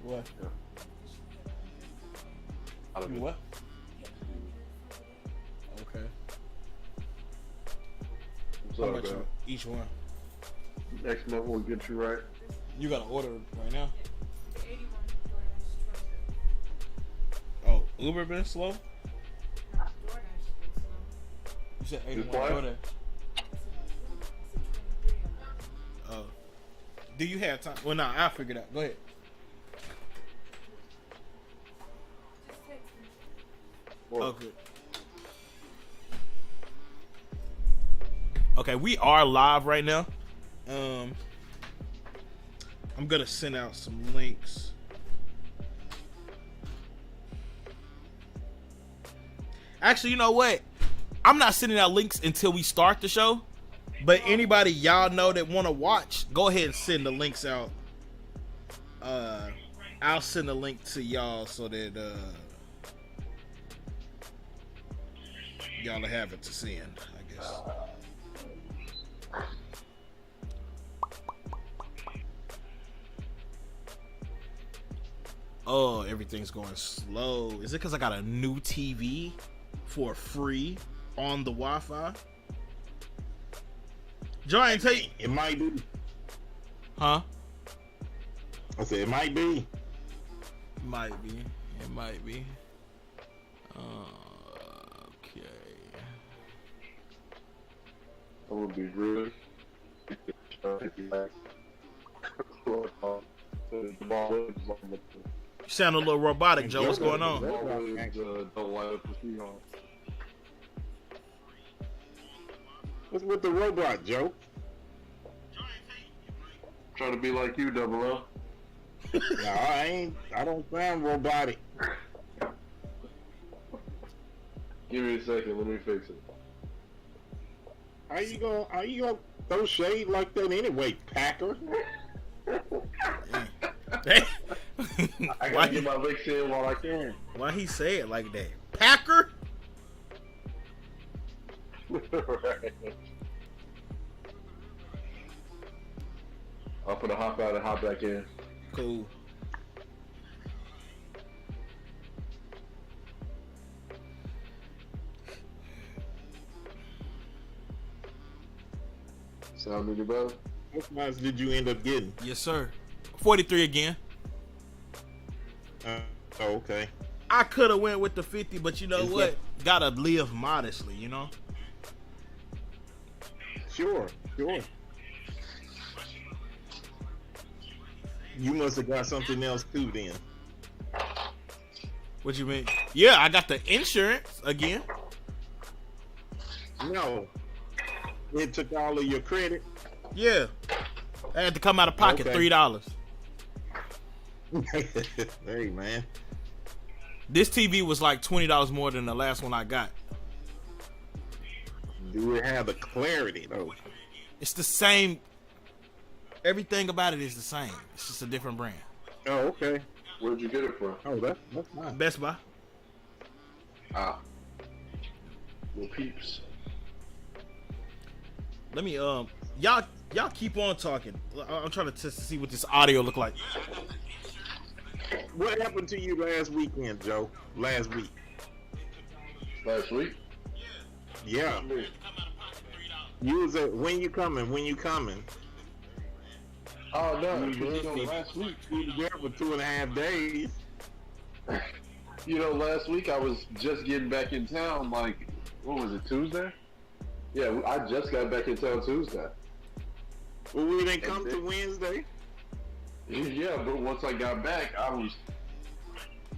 What? Yeah. I don't You know. what? Okay. What's How up, much man? each one? Next month we'll get you right. You gotta order right now. Oh, Uber been slow? You said 81 quiet? DoorDash. Oh. Do you have time? Well, nah, I'll figure it out. Go ahead. What? Okay. Okay, we are live right now. I'm gonna send out some links. Actually, you know what? I'm not sending out links until we start the show. But anybody y'all know that want to watch, go ahead and send the links out. I'll send a link to y'all so that y'all have it to send, I guess. Oh, everything's going slow. Is it because I got a new TV for free on the Wi-Fi? Joe, I ain't tell you. It might be. Huh? I said it might be. Might be. It might be. Okay. I'm gonna be rude. You sound a little robotic, Joe. What's going on? Don't light up the sheet on. What's with the robot, Joe? Trying to be like you, Double O. No, I ain't. I don't sound robotic. Give me a second, let me fix it. How you gonna throw shade like that anyway, Packer? I Why gotta get my licks in while I can. Why he say it like that? Packer? Right. I'm gonna hop out and hop back in. Cool. Sound any better? What size did you end up getting? Yes, sir. 43 again. Oh, okay. I could have went with the 50, but you know what? Gotta live modestly, you know? Sure. You must have got something else too then. What you mean? Yeah, I got the insurance again. No. It took all of your credit. Yeah. I had to come out of pocket, Okay. $3. Hey, man. This TV was like $20 more than the last one I got. Do it have the clarity, though? It's the same. Everything about it is the same. It's just a different brand. Oh, okay. Where'd you get it from? Oh, that's nice. Best Buy. Ah. Little peeps. Let me y'all keep on talking. I'm trying to test to see what this audio look like. What happened to you last weekend, Joe? Last week? Last week? Yeah. You was at when you coming? Oh no, You last week. were there for 2.5 days. You know, last week I was just getting back in town. Like, what was it, Tuesday? Yeah, I just got back in town Tuesday. Well, we didn't come to Wednesday. Yeah, but once I got back, I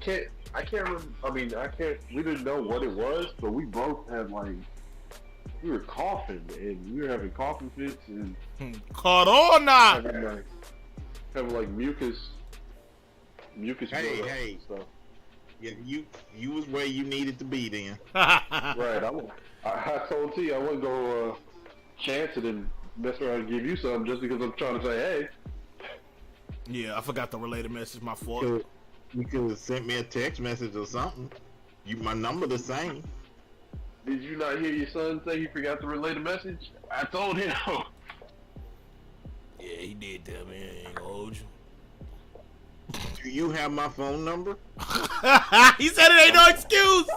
can't remember. I mean, we didn't know what it was, but we both had we were coughing and we were having coughing fits and Corona. having like mucus Hey, buildup hey. and stuff. Yeah, you was where you needed to be then. Right. I told T I wouldn't go chance it and mess around and give you something just because I'm trying to say, hey. Yeah, I forgot the related message. My fault. You could have sent me a text message or something. My number the same. Did you not hear your son say he forgot to relay the message? I told him. Yeah, he did tell me. I ain't gonna hold you. you have my phone number? He said it ain't no excuse.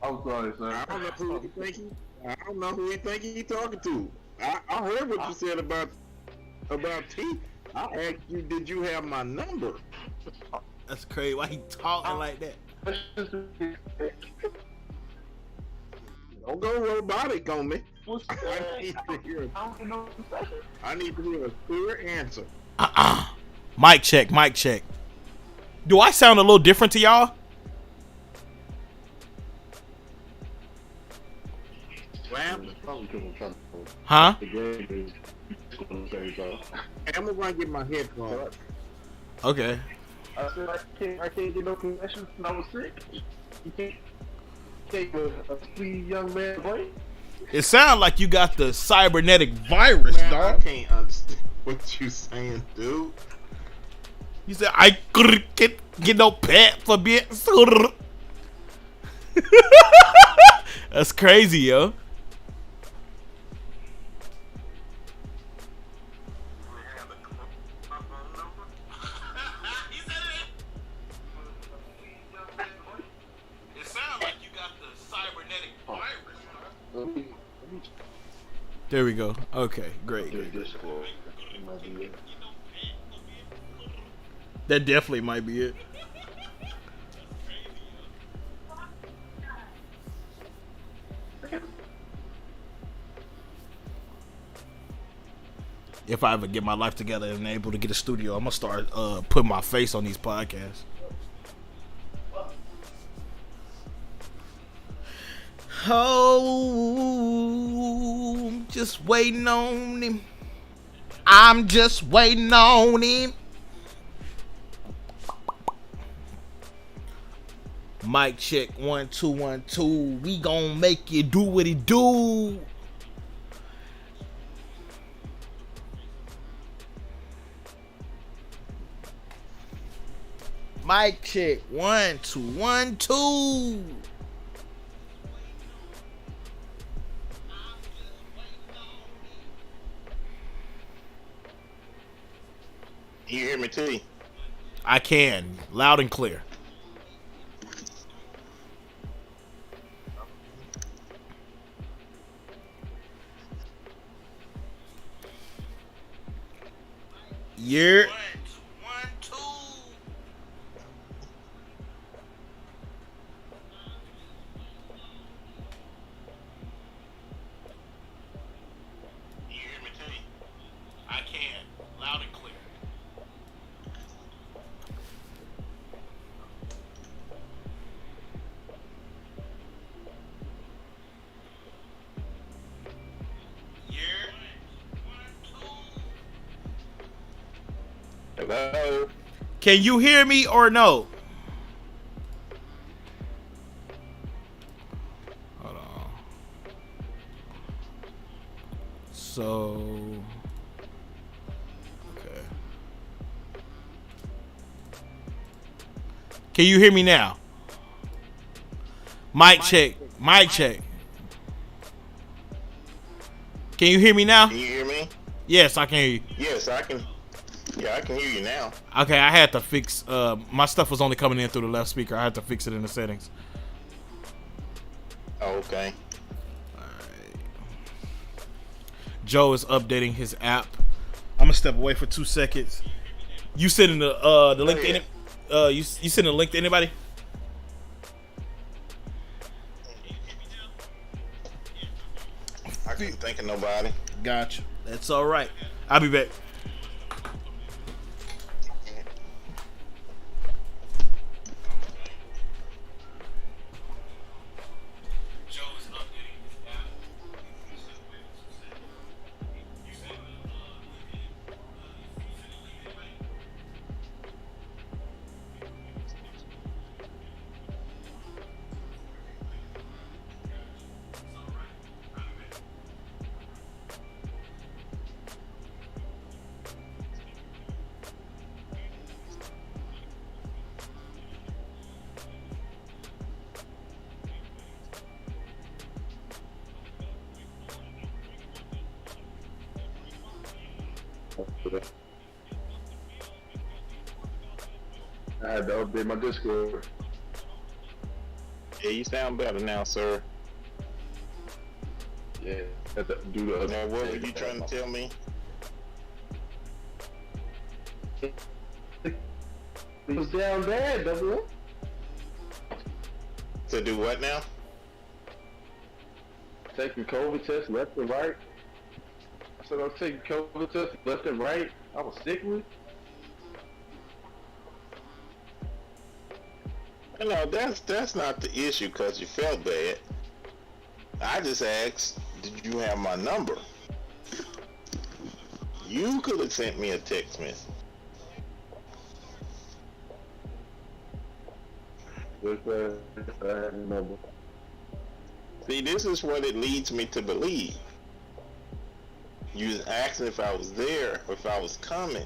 I'm sorry, sir. I don't know who he think he. I don't know who he think he talking to. I heard what you said about T. I asked you, did you have my number? That's crazy. Why he talking like that? Don't go robotic on me. I need to hear a clear answer. Mic check. Mic check. Do I sound a little different to y'all? Huh? I'm gonna get my headphones. Okay. I said I can't get no connection when I was sick. You can't take a sweet young man away. It sounds like you got the cybernetic virus, Man, dog. I can't understand what you saying, dude. You said I couldn't get no pet for being. That's crazy, yo. It sounds like you got the cybernetic virus. There we go. Okay, great. That definitely might be it. If I ever get my life together and able to get a studio, I'm gonna start putting my face on these podcasts. Oh, just waiting on him. I'm just waiting on him. Mic check 1 2 1 2. We gon' make you do what he do. Mic check 1 2 1 2. You hear me, T? I can, loud and clear. Yeah. 1 2 1 2. You hear me, T? I can, loud and clear. Hello? Can you hear me or no? Hold on. So, okay. Can you hear me now? Mic check. Mic check. Can you hear me now? Can you hear me? Yes, I can hear you. Yes, I can. Yeah, I can hear you now. Okay, I had to fix. My stuff was only coming in through the left speaker. I had to fix it in the settings. Oh, okay. Alright. Joe is updating his app. I'm gonna step away for 2 seconds. You sending the link to you sending the link to anybody? I couldn't think of nobody. Gotcha. That's all right. I'll be back. I had to update my Discord. Yeah, you sound better now, sir. Yeah, had to do the. Now, what were you trying to tell me? It was down bad, doesn't it? To do what now? Taking COVID tests left and right. I said I was taking COVID tests left and right. I was sickly. No, that's not the issue because you felt bad. I just asked, did you have my number? You could have sent me a text message. Just I had a number. See, this is what it leads me to believe. You was asking if I was there, if I was coming,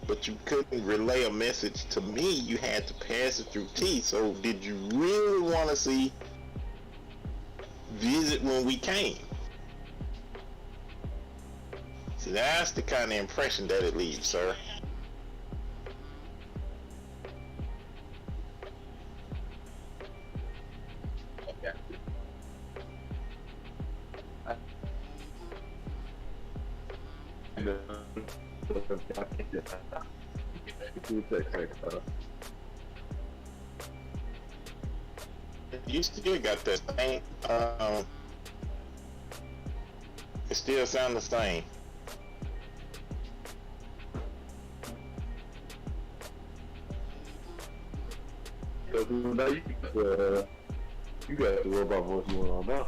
but you couldn't relay a message to me. You had to pass it through T. So did you really want to visit when we came? See, that's the kind of impression that it leaves, sir. You still got that same, it still sounds the same. Now you got the robot voice going on now.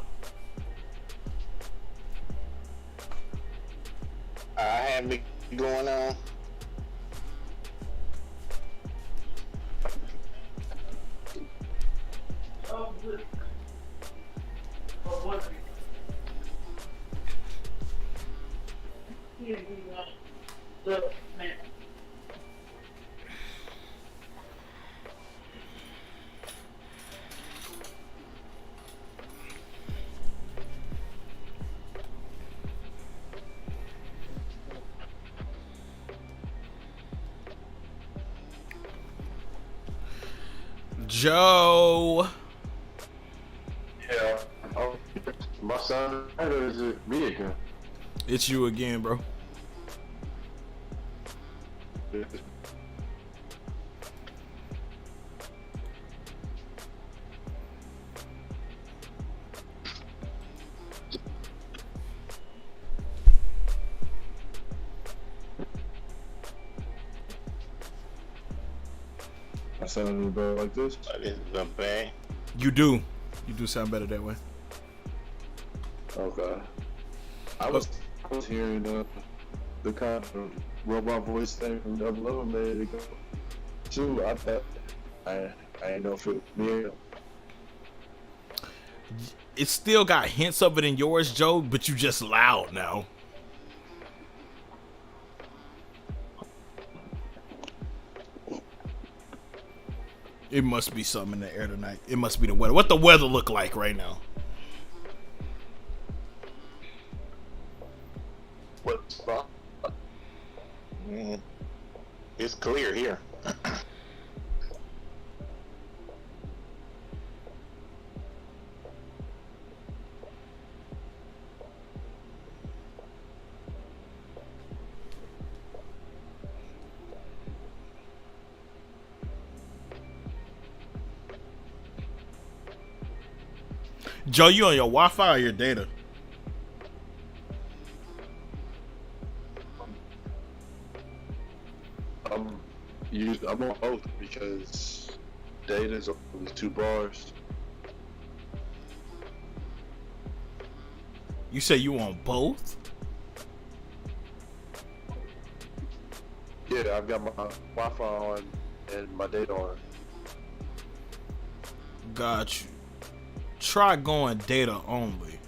I had me going on. Joe. Yeah. Oh, my son, or is it me again? It's you again, bro. I sound better like this. But it's the bad. You do. You do sound better that way. Okay. I was hearing the kind of robot voice thing from Double O a minute ago. Too, I thought I ain't know if it was me. It still got hints of it in yours, Joe, but you just loud now. It must be something in the air tonight. It must be the weather. What the weather look like right now? What spot? It's clear here. Joe, you on your Wi-Fi or your data? I'm on both because data's only 2 bars. You say you on both? Yeah, I've got my Wi-Fi on and my data on. Got you. Try going data only.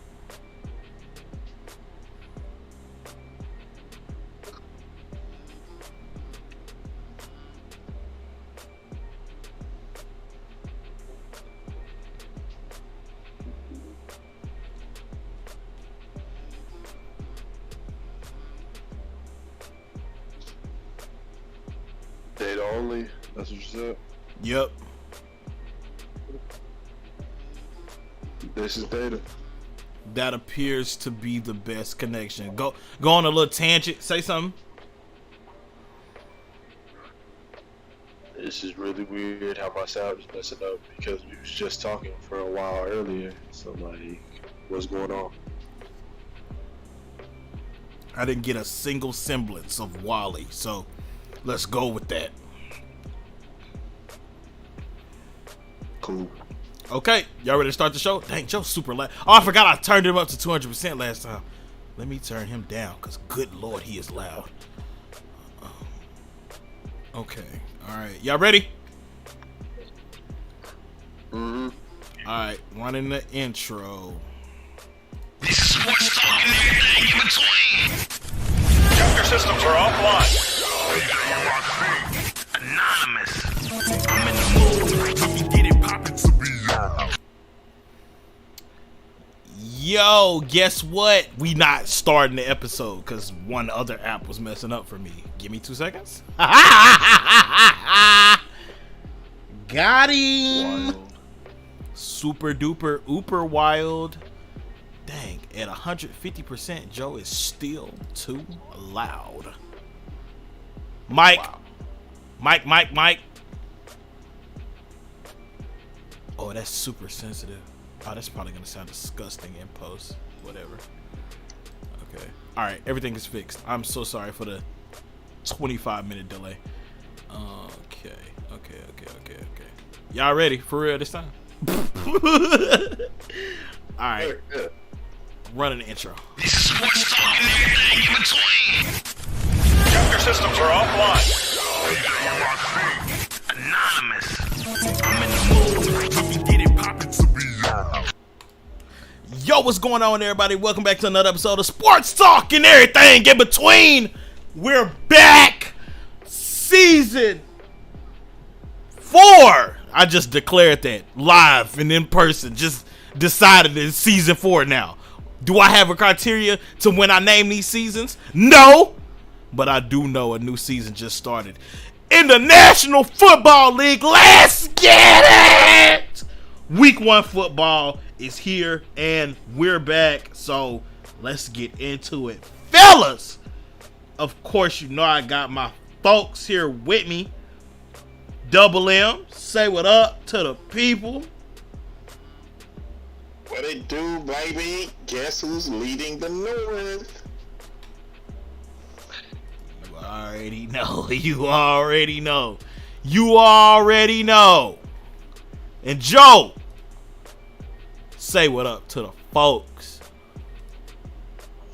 Data only. That's what you said. Yep. This is data. That appears to be the best connection. Go on a little tangent. Say something. This is really weird how my sound is messing up because we was just talking for a while earlier. So like, what's going on? I didn't get a single semblance of Wally, so let's go with that. Cool. Okay, y'all ready to start the show? Dang, Joe's super loud. Oh, I forgot I turned him up to 200% last time. Let me turn him down, because good lord, he is loud. Okay, alright. Y'all ready? Mm-hmm. Alright, running the intro. This is sports talk and everything in between. Check your systems are offline. Anonymous. I'm in the mood. We can get it poppin' to be Yo, guess what? We not starting the episode because one other app was messing up for me. Give me 2 seconds. Got him. Wild. Super duper ooper wild. Dang, at 150%, Joe is still too loud. Mike. Wow. Mike. Oh, that's super sensitive. Oh, that's probably gonna sound disgusting in post. Whatever. Okay. Alright, everything is fixed. I'm so sorry for the 25-minute delay. Okay. Y'all ready for real this time? Alright. Running the intro. This is sports talk and everything in between. Check your systems are offline. Anonymous. I'm in the mood. We can get it poppin' to be Yo, what's going on, everybody? Welcome back to another episode of Sports Talk and everything in between. We're back. Season 4. I just declared that live and in person. Just decided it's season 4 now. Do I have a criteria to when I name these seasons? No. But I do know a new season just started in the National Football League. Let's get it! Week 1 football is here and we're back. So let's get into it. Fellas, of course, you know I got my folks here with me. Double M, say what up to the people. What it do, baby? Guess who's leading the North? You already know. You already know. And Joe, say what up to the folks.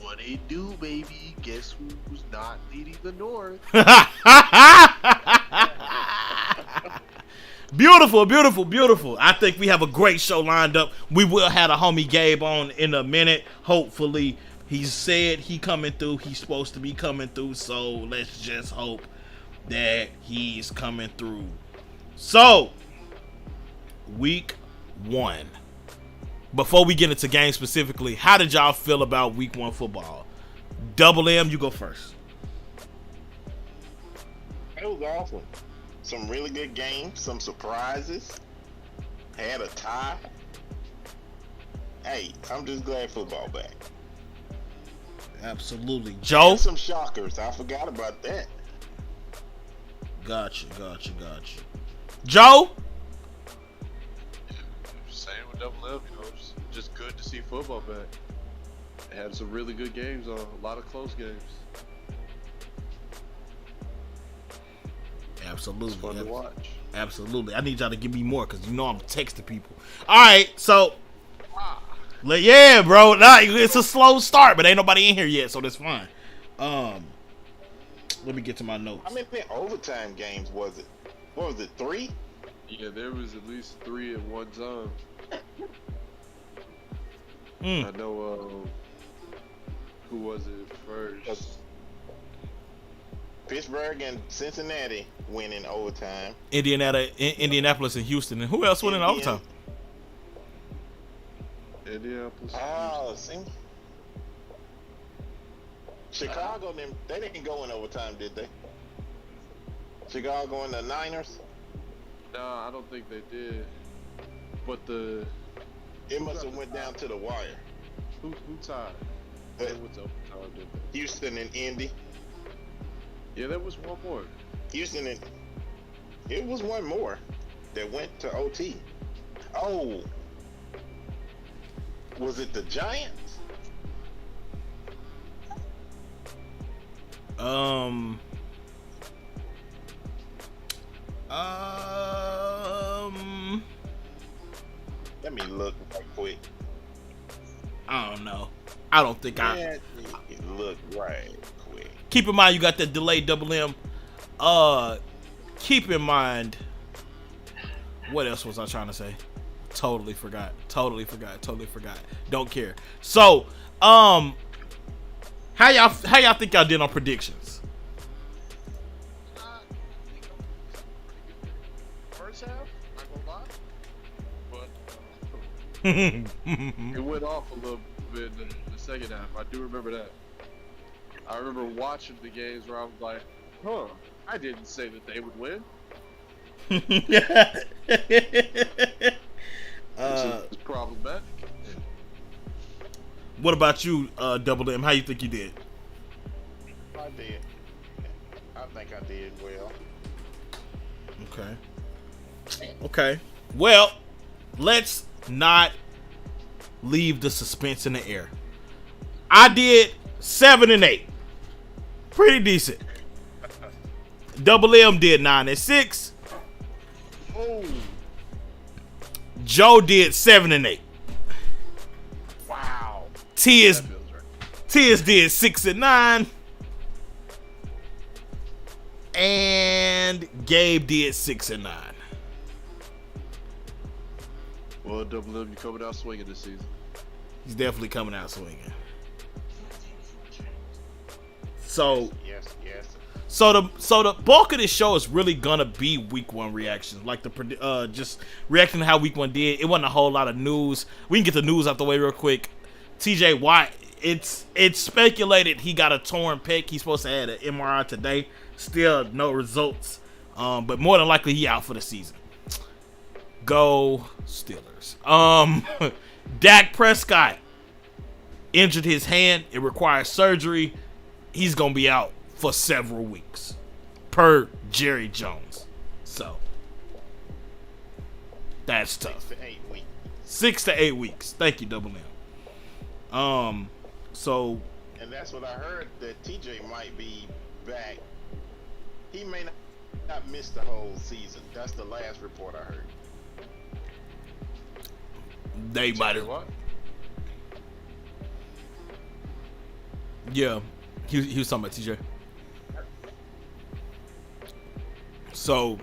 What it do, baby? Guess who's not leading the North? Beautiful. I think we have a great show lined up. We will have a homie Gabe on in a minute. Hopefully, he said he coming through. He's supposed to be coming through. So let's just hope that he's coming through. So, week 1. Before we get into games specifically, how did y'all feel about week 1 football? Double M, you go first. It was awesome. Some really good games, some surprises. Had a tie. Hey, I'm just glad football back. Absolutely. Joe? And some shockers. I forgot about that. Gotcha. Joe? Same with Double M, you know, it's just good to see football back. They had some really good games on, a lot of close games. Absolutely. It's fun to watch. Absolutely. I need y'all to give me more because you know I'm texting people. All right, so yeah, bro. Nah, it's a slow start, but ain't nobody in here yet, so that's fine. Let me get to my notes. How many overtime games was it? What was it, 3? Yeah, there was at least 3 at one time. I know, who was it first? Pittsburgh and Cincinnati win in overtime. Indianapolis and Houston. And who else went in overtime? Indianapolis. Oh, see? Chicago, they didn't go in overtime, did they? Chicago and the Niners? Nah, I don't think they did. But It must have went down to the wire. who tied? Uh, They went to overtime, didn't they? Houston and Indy. Yeah, there was one more. Houston and it was one more that went to OT. Oh, was it the Giants? Um. Let me look right quick. I don't know. I don't think I. Let me look right quick. Keep in mind you got that delayed double M. Keep in mind. What else was I trying to say? Totally forgot. Don't care. So, how y'all think y'all did on predictions? First half, not gonna lie. But it went off a little bit in the second half. I do remember that. I remember watching the games where I was like, huh, I didn't say that they would win. It's problematic. What about you, Double M? How you think you did? I did. I think I did well. Okay. Well, let's not leave the suspense in the air. I did 7-8. Pretty decent. Double M did 9-6. Oh, Joe did 7-8. wow. Tiz That feels right. did 6-9. And Gabe did 6-9. Well, Double M, you coming out swinging this season. He's definitely coming out swinging. So Yes. So the bulk of this show is really gonna be week one reactions, like the just reacting to how week one did. It wasn't a whole lot of news. We can get the news out the way real quick. TJ Watt, it's speculated he got a torn pec. He's supposed to have an MRI today. Still no results, but more than likely he out for the season. Go Steelers. Dak Prescott injured his hand. It requires surgery. He's gonna be out for several weeks, per Jerry Jones. So that's tough. 6 to 8 weeks. 6 to 8 weeks. Thank you, Double M. So And that's what I heard, that TJ might be back. He may not miss the whole season. That's the last report I heard. they might have. What? Yeah, he was talking about TJ. So,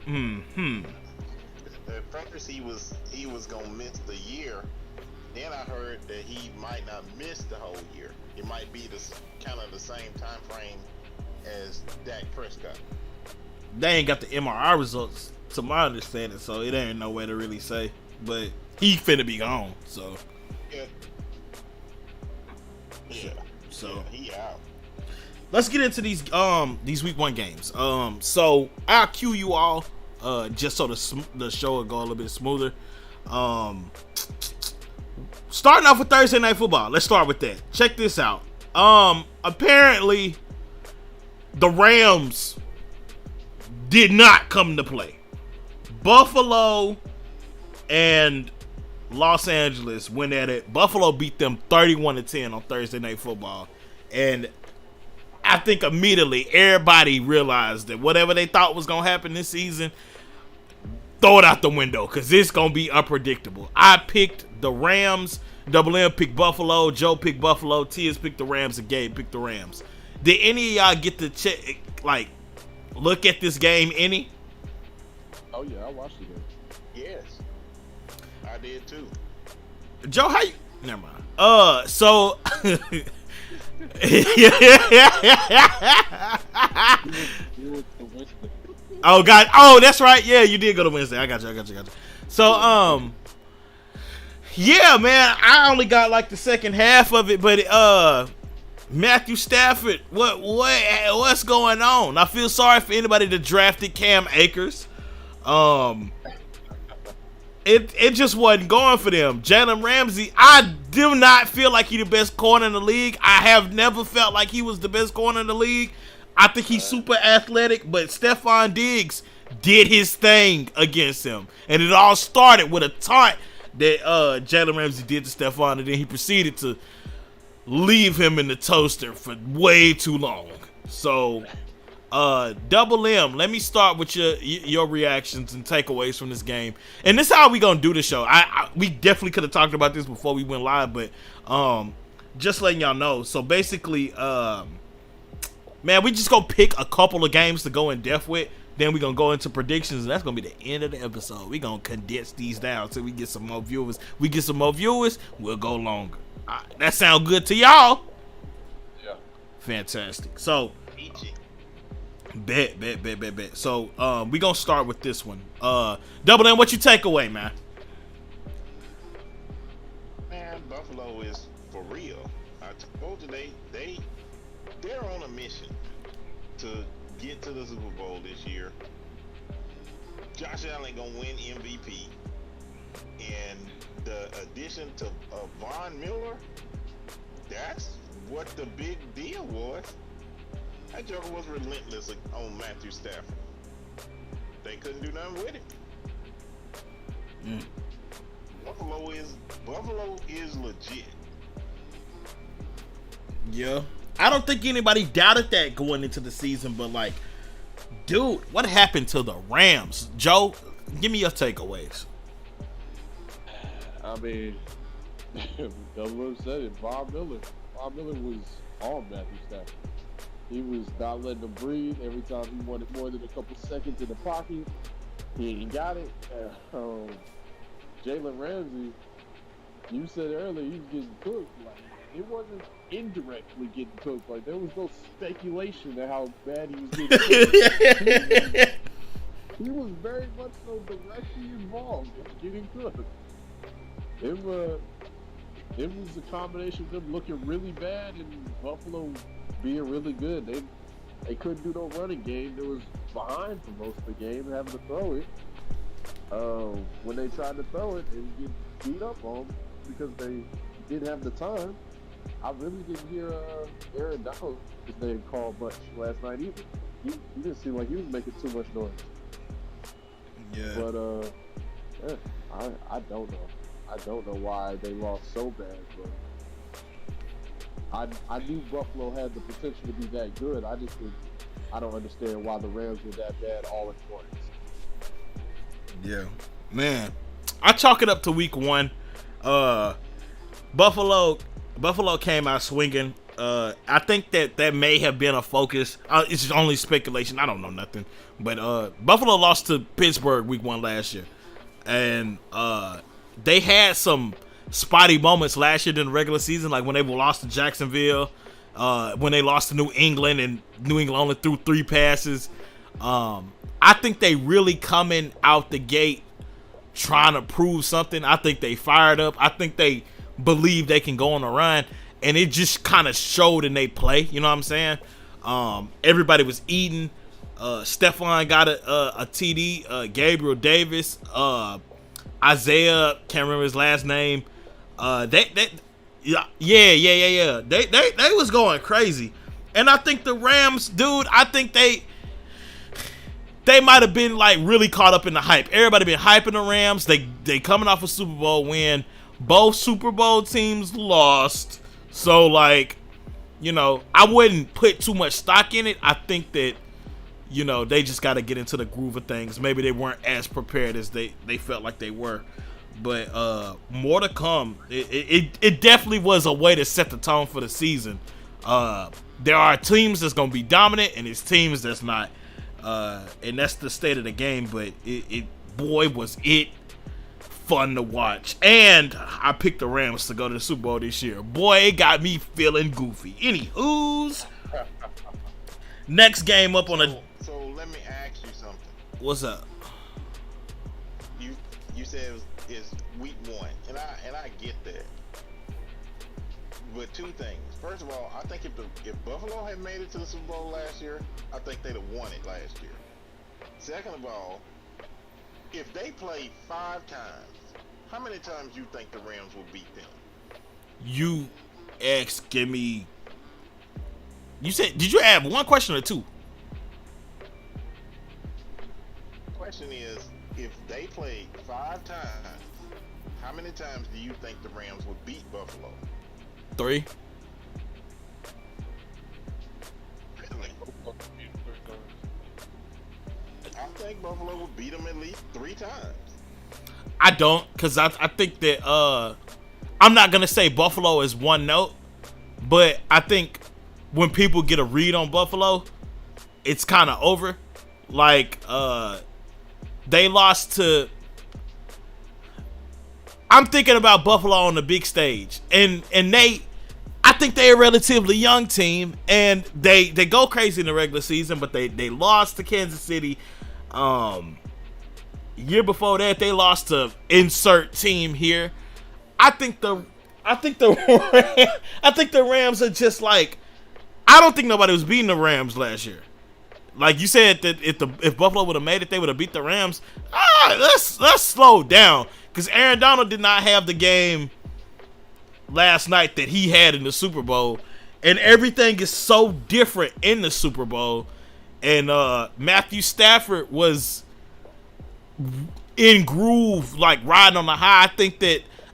At first he was gonna miss the year. Then I heard that he might not miss the whole year. It might be kind of the same time frame as Dak Prescott. they ain't got the MRI results, to my understanding, so it ain't no way to really say. But he finna be gone, so. Yeah. So Yeah, he out. let's get into these week one games. So I'll cue you all, just so the show will go a little bit smoother. Starting off with Thursday Night Football. Let's start with that. Check this out. Apparently the Rams did not come to play. Buffalo and Los Angeles went at it. Buffalo beat them 31-10 on Thursday Night Football. And I think immediately everybody realized that whatever they thought was going to happen this season, throw it out the window, because it's going to be unpredictable. I picked the Rams. Double M picked Buffalo. Joe picked Buffalo. Tiz picked the Rams. And Gabe picked the Rams. Did any of y'all get to look at this game any? Oh yeah, I watched the game. Yes. I did too. Joe, how you? Never mind. So. Oh God! Oh, that's right. Yeah, you did go to Wednesday. I got you. So, yeah, man. I only got like the second half of it, but Matthew Stafford, what's going on? I feel sorry for anybody that drafted Cam Akers. It just wasn't going for them. Jalen Ramsey, I do not feel like he's the best corner in the league. I have never felt like he was the best corner in the league. I think he's super athletic, but Stephon Diggs did his thing against him. And it all started with a taunt that Jalen Ramsey did to Stephon, and then he proceeded to leave him in the toaster for way too long. So, Double M, let me start with your reactions and takeaways from this game. And this is how we gonna do the show. We definitely could have talked about this before we went live, but just letting y'all know. So basically, man, we just gonna pick a couple of games to go in depth with. Then we gonna go into predictions, and that's gonna be the end of the episode. We gonna condense these down so we get some more viewers. We get some more viewers, we'll go longer. That sound good to y'all? Yeah. Fantastic. So, bet. So, we gonna start with this one. Double M, what you take away, man? Man, Buffalo is for real. I told you they're on a mission to get to the Super Bowl this year. Josh Allen gonna win MVP, and the addition to Von Miller, that's what the big deal was. That joker was relentless on Matthew Stafford. They couldn't do nothing with it. Buffalo is legit. Yeah. I don't think anybody doubted that going into the season, but like, dude, what happened to the Rams? Joe, give me your takeaways. I mean, Double said it. Von Miller was on Matthew Stafford. He was not letting him breathe. Every time he wanted more than a couple seconds in the pocket, he got it. Jalen Ramsey, you said earlier he was getting cooked. Like, it wasn't indirectly getting cooked. Like, there was no speculation of how bad he was getting cooked. He was very much so directly involved in getting cooked. It was a combination of them looking really bad and Buffalo being really good. They couldn't do no running game. They was behind for most of the game, having to throw it. When they tried to throw it and get beat up on because they didn't have the time. I really didn't hear Aaron Donald, his name called much last night either. He didn't seem like he was making too much noise. Yeah. But I don't know. I don't know why they lost so bad, but I knew Buffalo had the potential to be that good. I don't understand why the Rams were that bad all at once. Yeah, man, I chalk it up to week one. Buffalo came out swinging. I think that may have been a focus. It's only speculation. I don't know nothing. But Buffalo lost to Pittsburgh week one last year, and they had some spotty moments last year in the regular season, like when they lost to Jacksonville, when they lost to New England, and New England only threw 3 passes. I think they really coming out the gate trying to prove something. I think they fired up. I think they believe they can go on a run, and it just kind of showed in they play. You know what I'm saying? Everybody was eating. Stephon got a TD. Gabriel Davis. Isaiah, can't remember his last name. They was going crazy, and I think the Rams, dude. I think they might have been like really caught up in the hype. Everybody been hyping the Rams. They coming off a Super Bowl win. Both Super Bowl teams lost, so like, you know, I wouldn't put too much stock in it. I think that, you know, they just got to get into the groove of things. Maybe they weren't as prepared as they felt like they were. But more to come. It definitely was a way to set the tone for the season. There are teams that's going to be dominant, and there's teams that's not. And that's the state of the game. But boy, was it fun to watch. And I picked the Rams to go to the Super Bowl this year. Boy, it got me feeling goofy. Anywho's. Next game up on a... So let me ask you something. What's up? You said it's week one, and I get that. But 2 things. First of all, I think if Buffalo had made it to the Super Bowl last year, I think they'd have won it last year. Second of all, if they played 5 times, how many times you think the Rams will beat them? You give me. You said, did you add one question or two? The question is, if they played 5 times, how many times do you think the Rams would beat Buffalo? 3. Really? I think Buffalo will beat them at least 3 times. I don't, because I think that I'm not gonna say Buffalo is one note, but I think when people get a read on Buffalo, it's kind of over. Like they lost to. I'm thinking about Buffalo on the big stage, and I think they're a relatively young team, and they go crazy in the regular season, but they lost to Kansas City. Year before that, they lost to insert team here. I think the Rams are just like, I don't think nobody was beating the Rams last year. Like you said that if Buffalo would have made it, they would have beat the Rams. Let's slow down, because Aaron Donald did not have the game last night that he had in the Super Bowl, and everything is so different in the Super Bowl. And Matthew Stafford was in groove, like riding on the high.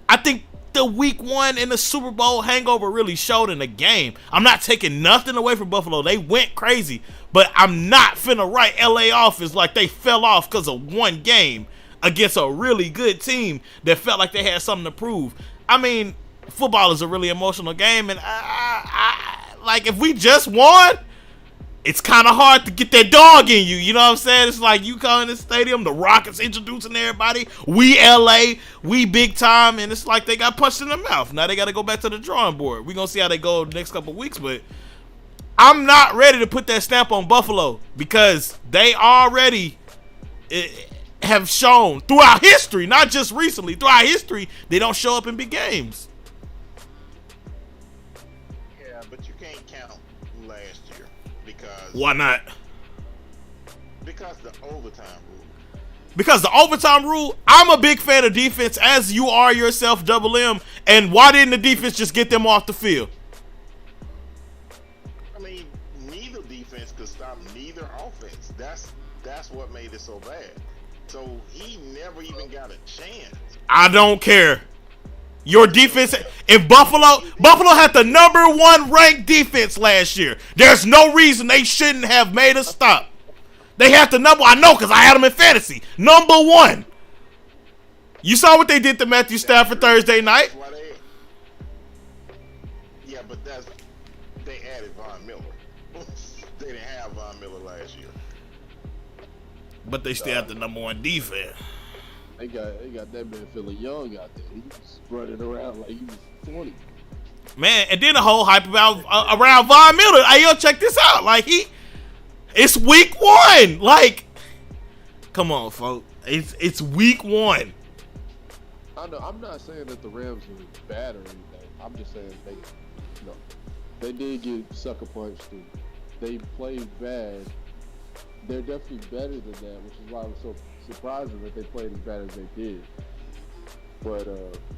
I think the week 1 in the Super Bowl hangover really showed in the game. I'm not taking nothing away from Buffalo. They went crazy, but I'm not finna write LA off as like they fell off because of one game against a really good team that felt like they had something to prove. I mean, football is a really emotional game, and I like, if we just won, it's kind of hard to get that dog in you. You know what I'm saying? It's like you come in the stadium, the Rockets introducing everybody. We LA, we big time, and it's like they got punched in the mouth. Now they got to go back to the drawing board. We're going to see how they go the next couple of weeks, but I'm not ready to put that stamp on Buffalo, because they already have shown throughout history, not just recently, throughout history, they don't show up in big games. Yeah, but you can't count last year. Why not? Because the overtime rule. Because the overtime rule, I'm a big fan of defense, as you are yourself, Double M. And why didn't the defense just get them off the field? I mean, neither defense could stop neither offense. That's what made it so bad. So he never even got a chance. I don't care. Your defense, if Buffalo had the number 1 ranked defense last year, there's no reason they shouldn't have made a stop. They had the number, I know, because I had them in fantasy. Number 1. You saw what they did to Matthew Stafford Thursday night. Yeah, but they added Von Miller. They didn't have Von Miller last year. But they still have the number 1 defense. They got that man feeling young out there. He was running around like he was 20. Man, and then the whole hype about around Von Miller. Hey, yo, check this out. Like, it's week 1. Like, come on, folks. It's week 1. I know. I'm not saying that the Rams are bad or anything. I'm just saying they did get sucker punched. And they played bad. They're definitely better than that, which is why it was so surprising that they played as bad as they did. But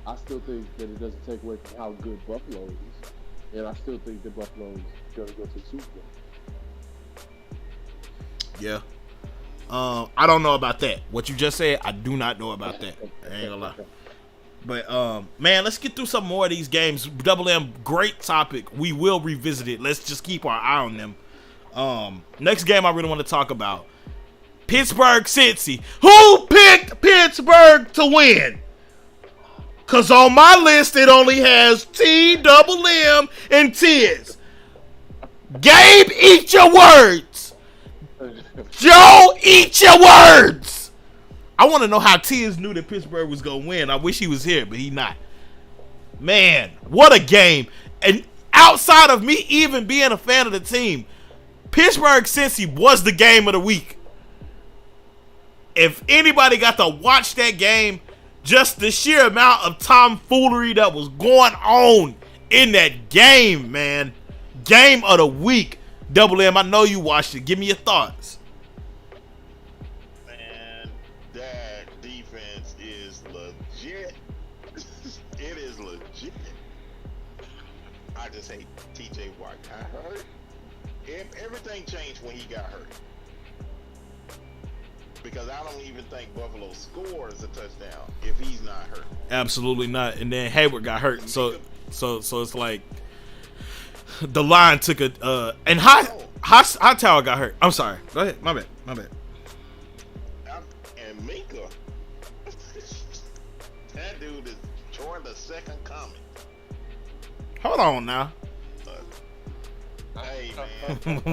I still think that it doesn't take away from how good Buffalo is, and I still think that Buffalo is going to go to the Super Bowl. Yeah. I don't know about that. What you just said, I do not know about that. I ain't gonna lie. But man, let's get through some more of these games. Double M, great topic. We will revisit it. Let's just keep our eye on them. Next game I really want to talk about. Pittsburgh Cincy. Who picked Pittsburgh to win? Cause on my list it only has T-double-M and Tiz. Gabe, eat your words. Joe, eat your words. I want to know how Tiz knew that Pittsburgh was gonna win. I wish he was here, but he not. Man, what a game. And outside of me even being a fan of the team, Pittsburgh Cincy was the game of the week. If anybody got to watch that game, just the sheer amount of tomfoolery that was going on in that game, man. Game of the week. Double M, I know you watched it. Give me your thoughts. Man, that just hate TJ Watt got hurt. Everything changed when he got hurt. Because I don't even think Buffalo scores a touchdown if he's not hurt. Absolutely not. And then Hayward got hurt, so it's like the line took a and Hightower got hurt. I'm sorry. Go ahead. My bad. And Minka, that dude is toward the second coming. Hold on now. Hey man.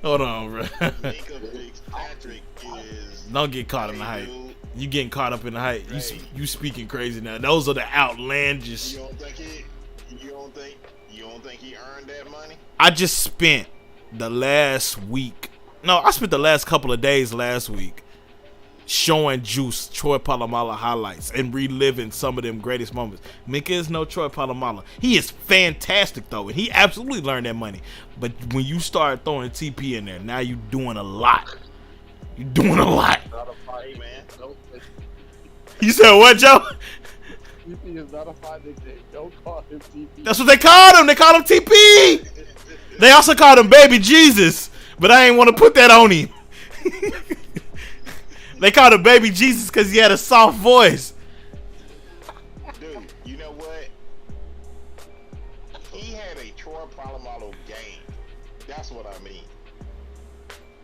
Hold on, bro. Minka Fitzpatrick is. Don't get caught in the hype. Dude. You getting caught up in the hype. Hey. You speaking crazy now. Those are the outlandish. You don't think he earned that money? I just spent the last week. No, I spent the last couple of days last week showing Juice Troy Polamalu highlights and reliving some of them greatest moments. Minka is no Troy Polamalu. He is fantastic though, and he absolutely learned that money. But when you start throwing TP in there, now you doing a lot. You doing a lot. Not a fight, Hey, man. You said what, Joe? TP is not a fight nickname. Don't call him TP. That's what they called him. They called him TP. They also called him Baby Jesus, but I ain't want to put that on him. They called him Baby Jesus because he had a soft voice. Dude, you know what? He had a Troy Polamalu game. That's what I mean.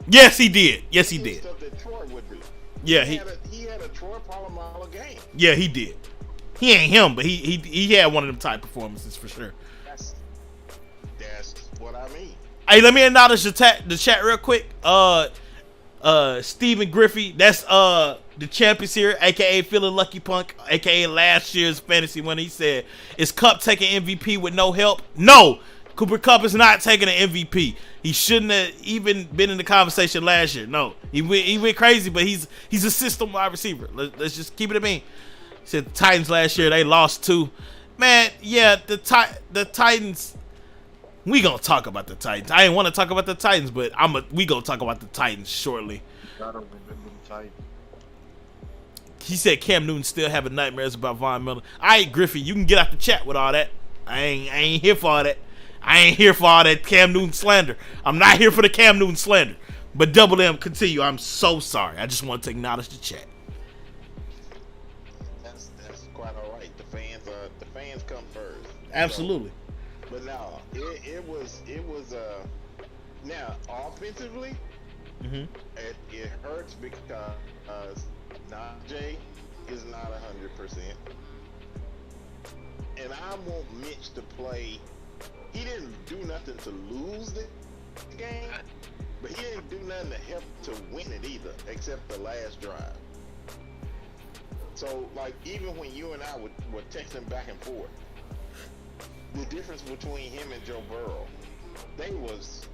Yes, he did. Yes, he He did did. stuff that Troy would do. Yeah, He had a Troy Polamalu game. Yeah, he did. He ain't him, but he had one of them type performances for sure. That's what I mean. Hey, let me acknowledge the chat real quick. Stephen Griffey, that's the champions here, aka Feeling Lucky Punk, aka last year's fantasy winner. He said, "Is Cup taking MVP with no help?" No, Cooper Kupp is not taking an MVP. He shouldn't have even been in the conversation last year. No, he went crazy, but he's a system wide receiver. Let's just keep it a bean. He said the Titans last year they lost too. Man, yeah, the Titans. We gonna talk about the Titans. I didn't want to talk about the Titans, but we gonna talk about the Titans shortly. I don't remember the Titans. He said Cam Newton still having nightmares about Von Miller. All right, Griffey, you can get out the chat with all that. I ain't here for all that. I ain't here for all that Cam Newton slander. I'm not here for the Cam Newton slander. But Double M, continue. I'm so sorry. I just want to acknowledge the chat. That's quite all right. The fans come first. Absolutely. So, but no, it was now offensively, it hurts because Najee is not 100%, and I want Mitch to play. He didn't do nothing to lose the game, but he didn't do nothing to help to win it either, except the last drive. So, like, even when you and I were texting back and forth, the difference between him and Joe Burrow, it was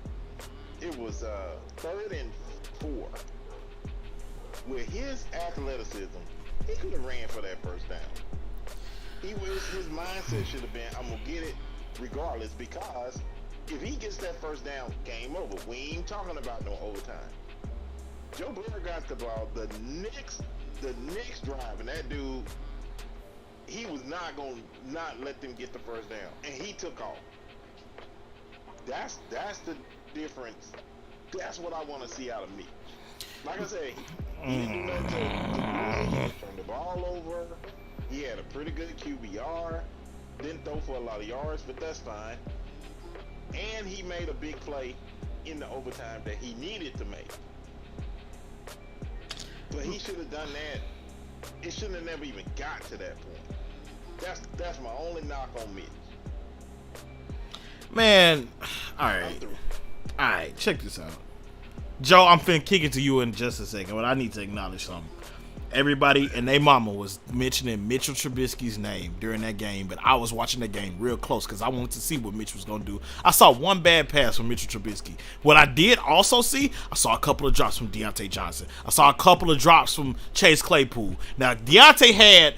3rd and 4. With his athleticism, he could have ran for that first down. His mindset should have been, I'm gonna get it regardless, because if he gets that first down, game over. We ain't talking about no overtime. Joe Burrow got the ball the next drive, and that dude, he was not gonna not let them get the first down, and he took off. That's the difference. That's what I want to see out of me. Like I said, he didn't do nothing to lose it. He turned the ball over. He had a pretty good QBR. Didn't throw for a lot of yards, but that's fine. And he made a big play in the overtime that he needed to make. But he should have done that. It shouldn't have never even got to that point. That's my only knock on Mitch. Man, alright, check this out. Joe, I'm finna kick it to you in just a second, but I need to acknowledge something. Everybody and their mama was mentioning Mitchell Trubisky's name during that game, but I was watching that game real close because I wanted to see what Mitch was going to do. I saw one bad pass from Mitchell Trubisky. What I did also see, I saw a couple of drops from Deontay Johnson. I saw a couple of drops from Chase Claypool. Now, Deontay had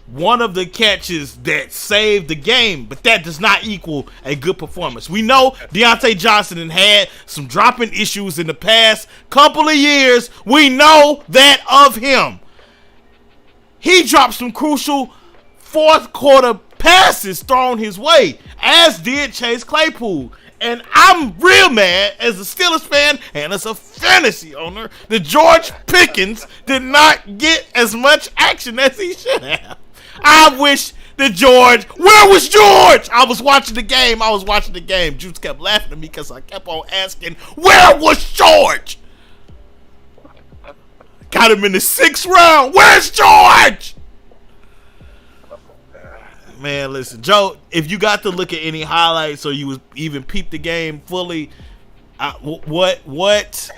one of the catches that saved the game, but that does not equal a good performance. We know Deontay Johnson had some dropping issues in the past couple of years. We know that of him. He dropped some crucial fourth quarter passes thrown his way, as did Chase Claypool. And I'm real mad as a Steelers fan and as a fantasy owner that George Pickens did not get as much action as he should have. I wish that George, where was George? I was watching the game. Juice kept laughing at me because I kept on asking, where was George? Got him in the 6th round. Where's George? Man, listen, Joe, if you got to look at any highlights or you was even peep the game fully, what was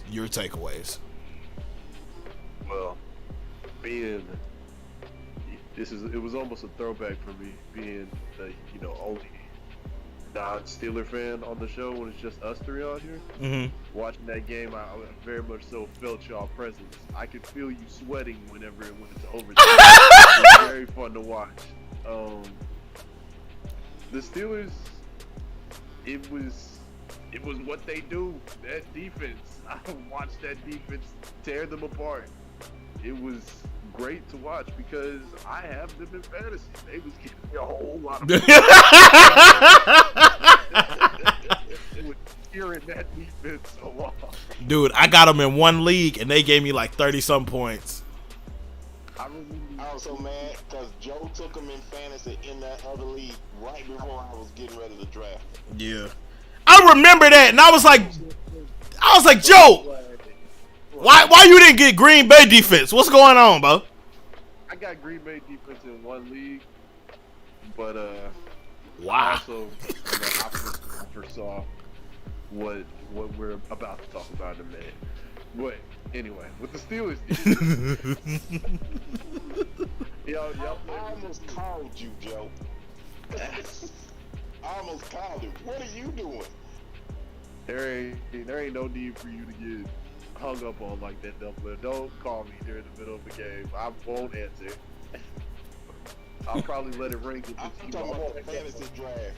your takeaways? Well, it was almost a throwback for me being the only non-Steeler fan on the show when it's just us three on here. Mm-hmm. Watching that game, I very much so felt y'all presence. I could feel you sweating whenever it went into overtime. It was very fun to watch. The Steelers, it was what they do. That defense, I watched that defense tear them apart. It was great to watch because I have them in fantasy. They was giving me a whole lot of hearing that defense a lot. Dude, I got them in one league and they gave me like 30-some points. I was so mad because Joe took him in fantasy in that other league right before I was getting ready to draft. Yeah, I remember that, and I was like, Joe, why you didn't get Green Bay defense? What's going on, bro? I got Green Bay defense in one league, but wow. Also, I foresaw what we're about to talk about in a minute. But anyway, with the Steelers, y'all I almost called you, Joe. I almost called him. What are you doing? There ain't no need for you to get hung up on like that, Dumbledore. Don't call me during the middle of the game. I won't answer. I'll probably let it ring. I'm talking about the fantasy draft.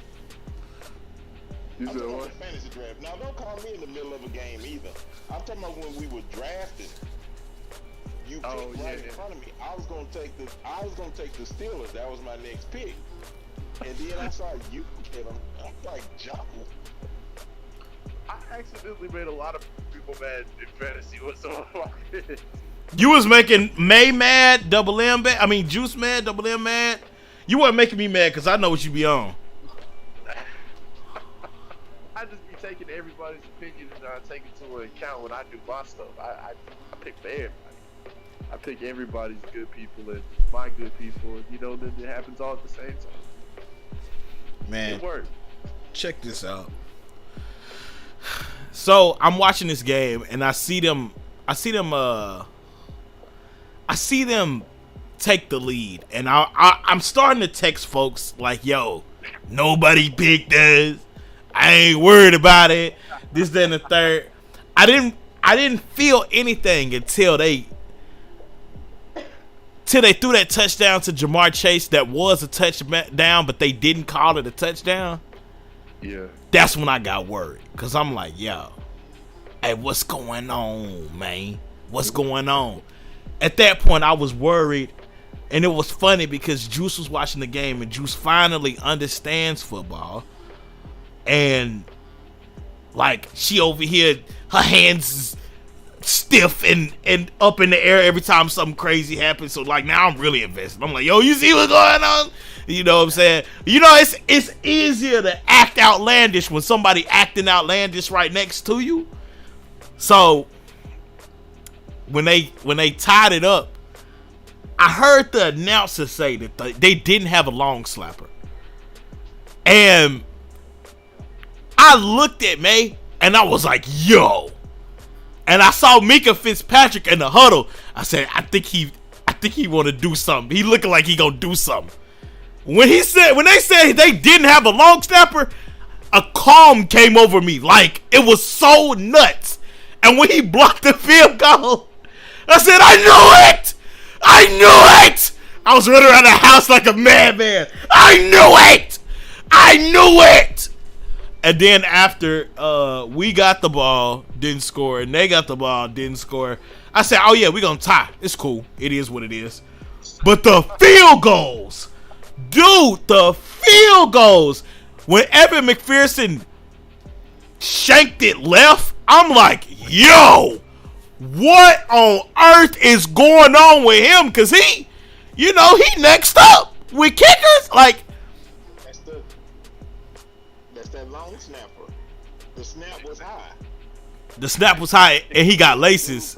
You I'm said talking what? about the fantasy draft. Now, don't call me in the middle of a game either. I'm talking about when we were drafted. You picked right in front of me. I was gonna take the Steelers. That was my next pick. And then I saw you get them. I'm like, Joe. I accidentally made a lot of people mad in fantasy with some of my picks. You was making May mad, Double M mad. I mean, Juice mad, Double M mad. You weren't making me mad because I know what you be on. I just be taking everybody's opinion and I take it into account when I do my stuff. I pick for everybody. I pick everybody's good people and my good people. And, then it happens all at the same time. Man, It works. check this out. So I'm watching this game and I see them take the lead, and I'm starting to text folks like, yo, nobody picked us. I ain't worried about it. This, that, and the third. I didn't feel anything until they threw that touchdown to Jamar Chase. That was a touchdown, but they didn't call it a touchdown. Yeah. That's when I got worried, cause I'm like, yo, hey, what's going on, man? What's going on? At that point, I was worried, and it was funny because Juice was watching the game, and Juice finally understands football, and like she over here, her hands is stiff and up in the air every time something crazy happens. So like now I'm really invested. I'm like, yo, you see what's going on? You know what I'm saying? It's easier to act outlandish when somebody acting outlandish right next to you. So when they tied it up, I heard the announcer say that they didn't have a long slapper. And I looked at May and I was like, yo. And I saw Mika Fitzpatrick in the huddle. I said, I think he want to do something. He looking like he gonna do something. When they said they didn't have a long snapper, a calm came over me. Like it was so nuts. And when he blocked the field goal, I said, I knew it. I was running around the house like a madman. I knew it. And then after we got the ball, didn't score, and they got the ball, didn't score, I said, oh yeah, we're going to tie. It's cool. It is what it is. But the field goals, dude, the field goals. When Evan McPherson shanked it left, I'm like, yo, what on earth is going on with him? Because he next up with kickers. Like, that's that long snapper. The snap was high. The snap was high, and he got laces.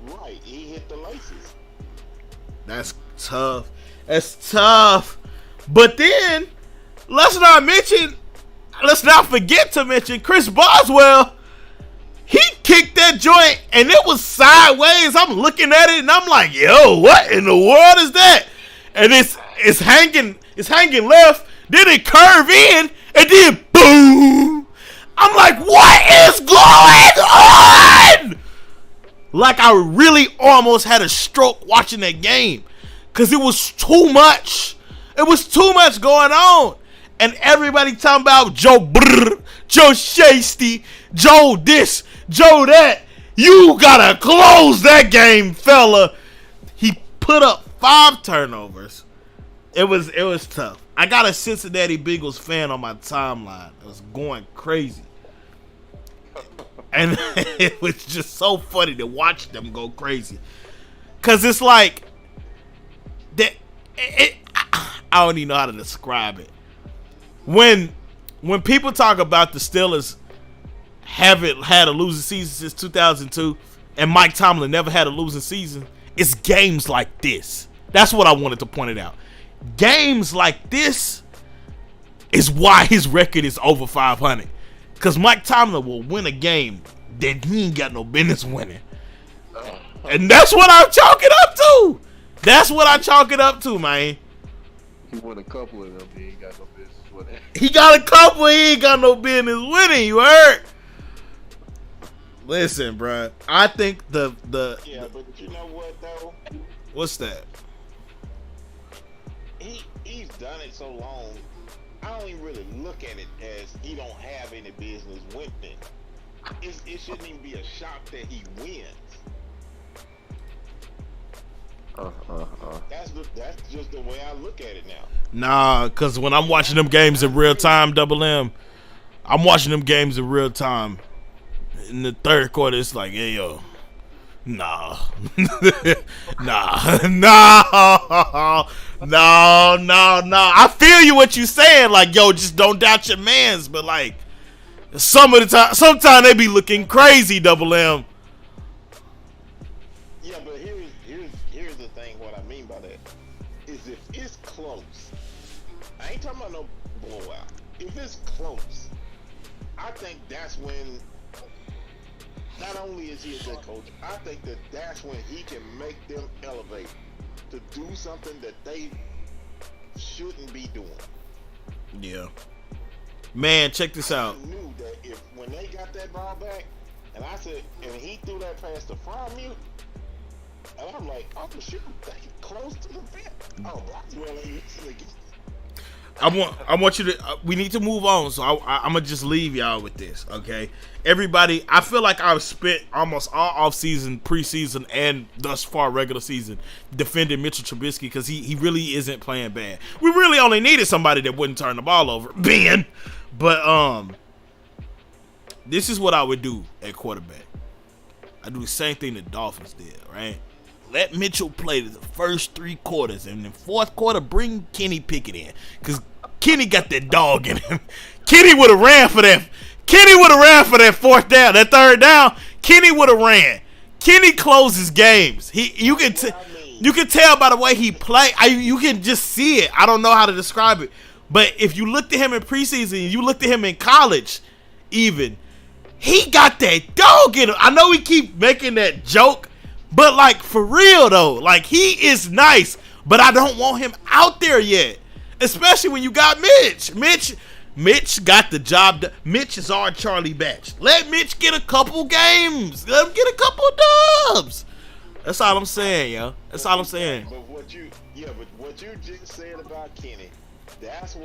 Right, he hit the laces. That's tough. That's tough. But then, let's not forget to mention Chris Boswell. He kicked that joint, and it was sideways. I'm looking at it, and I'm like, yo, what in the world is that? And it's hanging left. Then it curve in, and then boom. I'm like, what is going on? Like, I really almost had a stroke watching that game. Because it was too much. It was too much going on. And everybody talking about Joe Brr, Joe Shasty, Joe this, Joe that. You gotta close that game, fella. He put up 5 turnovers. It was tough. I got a Cincinnati Bengals fan on my timeline. It was going crazy. And it was just so funny to watch them go crazy. Because it's like, I don't even know how to describe it. When people talk about the Steelers haven't had a losing season since 2002, and Mike Tomlin never had a losing season, it's games like this. That's what I wanted to point it out. Games like this is why his record is over 500. Because Mike Tomlin will win a game that he ain't got no business winning. And that's what I chalk it up to. That's what I chalk it up to, man. He won a couple of them. He ain't got no business winning. He got a couple. He ain't got no business winning. You heard? Listen, bruh. I think the Yeah, but you know what though? What's that? He's done it so long. I don't even really look at it as he don't have any business winning. It shouldn't even be a shock that he wins. That's just the way I look at it now. Nah, because when I'm watching them games in real time, Double M, I'm watching them games in real time. In the third quarter, it's like, hey, yo, nah. No. I feel you what you saying. Like, yo, just don't doubt your mans. But, like, sometimes they be looking crazy, Double M. Yeah, but here's the thing. What I mean by that is if it's close, I ain't talking about no blowout. If it's close, I think that's when not only is he a good coach, I think that's when he can make them elevate to do something that they shouldn't be doing. Yeah. Man, check this out. I knew that if when they got that ball back, and I said, and he threw that pass to Frymuth, and I'm like, oh shoot, they close to the fence. Oh, Boswell ain't missing again. I want you to. We need to move on, so I'm gonna just leave y'all with this, okay? Everybody, I feel like I've spent almost all off season, preseason, and thus far regular season defending Mitchell Trubisky because he really isn't playing bad. We really only needed somebody that wouldn't turn the ball over, Ben. But this is what I would do at quarterback. I do the same thing the Dolphins did, right? Let Mitchell play the first 3 quarters, and in the 4th quarter, bring Kenny Pickett in, because Kenny got that dog in him. Kenny would have ran for that. Kenny would have ran for that 4th down, that 3rd down. Kenny would have ran. Kenny closes games. You can tell by the way he play. You can just see it. I don't know how to describe it, but if you looked at him in preseason, you looked at him in college, even he got that dog in him. I know we keep making that joke. But, like, for real, though, like, he is nice, but I don't want him out there yet, especially when you got Mitch. Mitch got the job done. Mitch is our Charlie Batch. Let Mitch get a couple games. Let him get a couple dubs. That's all I'm saying, yo. That's all I'm saying. But what you just said about Kenny, that's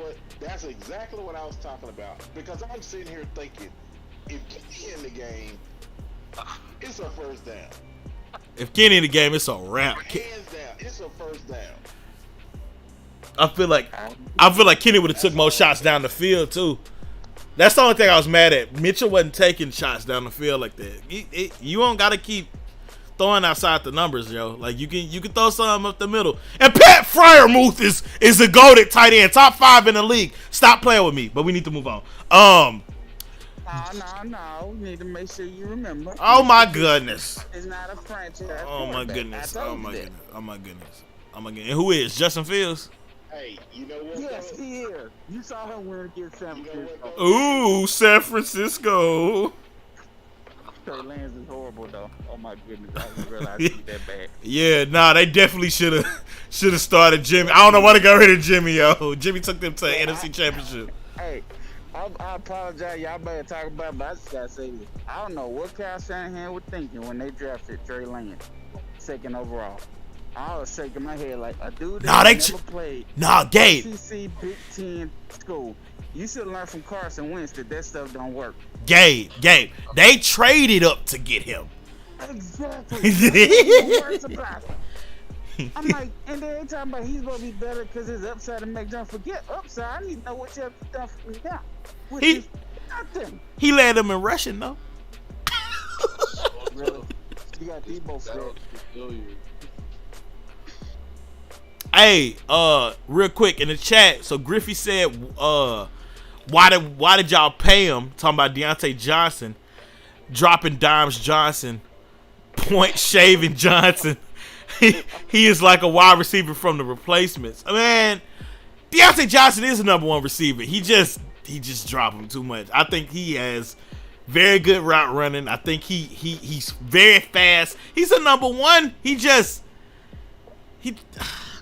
exactly what I was talking about. Because I'm sitting here thinking, if Kenny in the game, it's a 1st down. If Kenny in the game, it's a wrap. Hands down, it's a first down. I feel like Kenny would have took more shots down the field too. That's the only thing I was mad at. Mitchell wasn't taking shots down the field like that. You don't gotta keep throwing outside the numbers, yo. Like you can throw something up the middle. And Pat Fryermuth is a goated tight end, top 5 in the league. Stop playing with me, but we need to move on. No. We need to make sure you remember. Oh my goodness. It's not a franchise. Oh my quarterback. goodness. I Oh told my you that. goodness. Oh my goodness. Oh my goodness. And who is Justin Fields? Hey, you know what? Yes, though? he is. You saw him win against San You know Francisco. what, though? Ooh, San Francisco. Trey Lance is horrible, though. Oh my goodness, I didn't realize he's that bad. Yeah, nah, they definitely should have started Jimmy. I don't know why they got rid of Jimmy, yo. Jimmy took them to the NFC Championship. Hey, I apologize. Y'all better talk about it, but I just gotta say this. I don't know what Kyle Shanahan was thinking when they drafted Trey Lance, 2nd overall. I was shaking my head like a dude Nah, that they never played Nah, Gabe. SEC Big Ten school. You should learn from Carson Wentz that stuff don't work. Gabe. They traded up to get him. Exactly. That's words about it. I'm like, and then they talking about he's gonna be better because his upside and make them forget upside. I need to know what you have done for me now. Which He- is nothing. He led them in rushing though. Really. You got Debo still. Hey, real quick in the chat. So Griffey said, why did y'all pay him? Talking about Deontay Johnson, dropping dimes Johnson, point shaving Johnson. He is like a wide receiver from the replacements. Man, Deontay Johnson is the number 1 receiver. He just dropped him too much. I think he has very good route running. I think he's very fast. He's a number 1.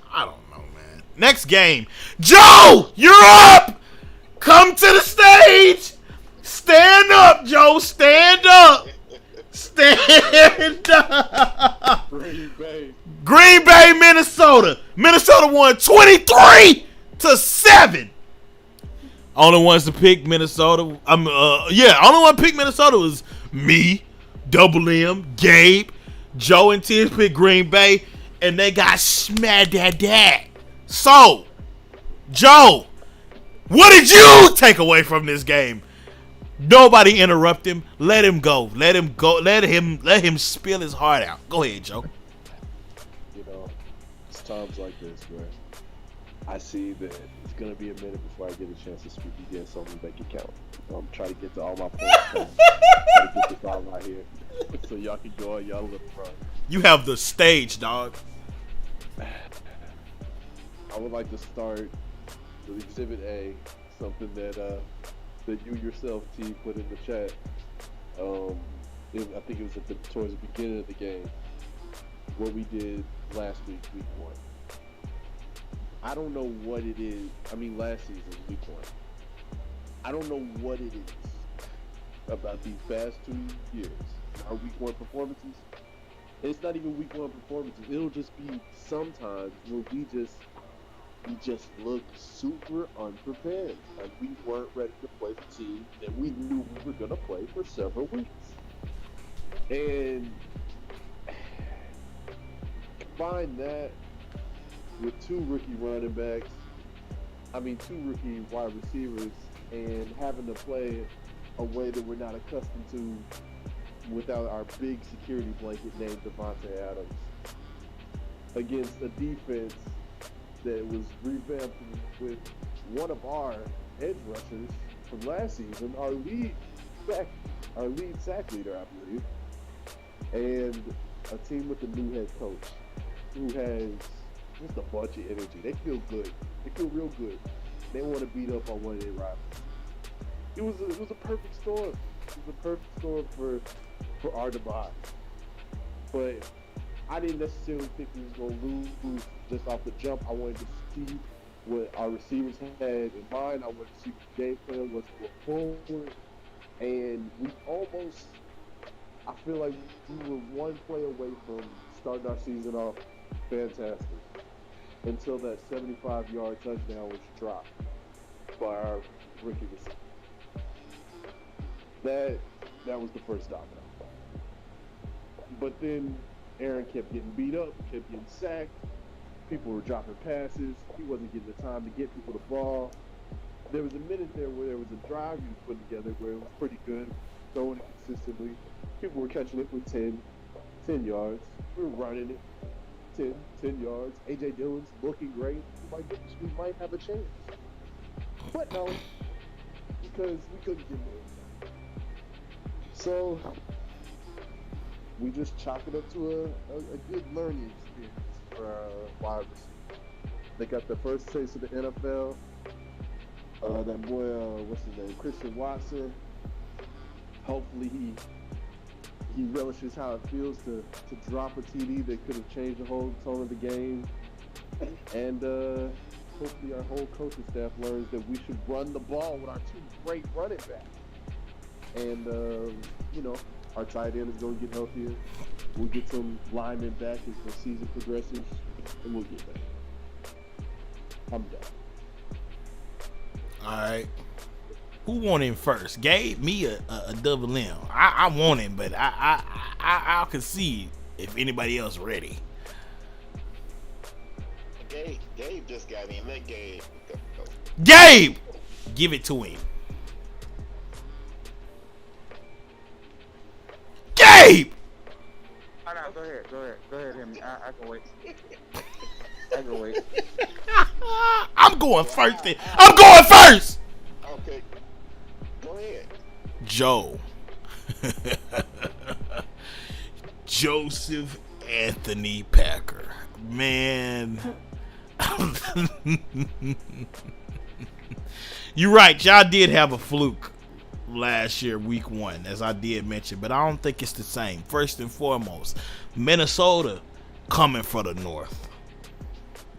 I don't know, man. Next game. Joe, you're up. Come to the stage. Stand up, Joe. Stand up. Stand up. Green Bay, Minnesota. Minnesota won 23-7. Only ones to pick Minnesota. Only one to pick Minnesota was me, Double M, Gabe, Joe, and Tiz picked Green Bay, and they got smacked at that. So, Joe, what did you take away from this game? Nobody interrupt him. Let him go. Let him go. Let him spill his heart out. Go ahead, Joe. You know, it's times like this where I see that it's gonna be a minute before I get a chance to speak again, so I'm gonna make it count. I'm trying to get to all my points. Try to get this all out here, so y'all can go on y'all little run. You have the stage, dog. I would like to start with Exhibit A, something that you yourself, T, put in the chat. I think it was towards the beginning of the game. What we did last week, week 1. I don't know what it is. I mean, last season, week 1. I don't know what it is about these past 2 years. Our week 1 performances. It's not even week 1 performances. It'll just be sometimes where we just look super unprepared. Like we weren't ready to play the team that we knew we were gonna play for several weeks. And combine that with 2 rookie running backs, 2 rookie wide receivers, and having to play a way that we're not accustomed to without our big security blanket named Devontae Adams against a defense that was revamped with one of our edge rushers from last season, our lead sack leader, I believe, and a team with a new head coach who has just a bunch of energy. They feel good. They feel real good. They want to beat up on one of their rivals. It was a perfect storm. It was a perfect storm for our demise. But I didn't necessarily think we was going to lose just off the jump. I wanted to see what our receivers had in mind. I wanted to see what the game plan was going forward. And we almost, I feel like we were one play away from starting our season off fantastic until that 75-yard touchdown was dropped by our rookie receiver. That was the first domino. But then Aaron kept getting beat up, kept getting sacked. People were dropping passes. He wasn't getting the time to get people the ball. There was a minute there where there was a drive he was putting together where it was pretty good, throwing it consistently. People were catching it for 10 yards. We were running it 10 yards. A.J. Dillon's looking great. My goodness, we might have a chance. But no, because we couldn't get there. So we just chalk it up to a good learning experience for our wide receivers. They got their first taste of the NFL. That boy, what's his name, Christian Watson. Hopefully he relishes how it feels to drop a TD that could have changed the whole tone of the game. And hopefully our whole coaching staff learns that we should run the ball with our two great running backs. And, our tight end is going to get healthier. We'll get some linemen back as the season progresses, and we'll get back. I'm done. All right. Who want him first? Gabe, me, a double M. I want him, but I'll concede if anybody else ready. Gabe just got in. Let Gabe go. Gabe, give it to him. Gabe. Oh, no, go ahead, him. I can wait. I can wait. I'm going first. I'm going first. Okay, go ahead. Joe. Joseph Anthony Packer. Man. You're right. Y'all did have a fluke last year, week 1, as I did mention, but I don't think it's the same. First and foremost, Minnesota coming for the North.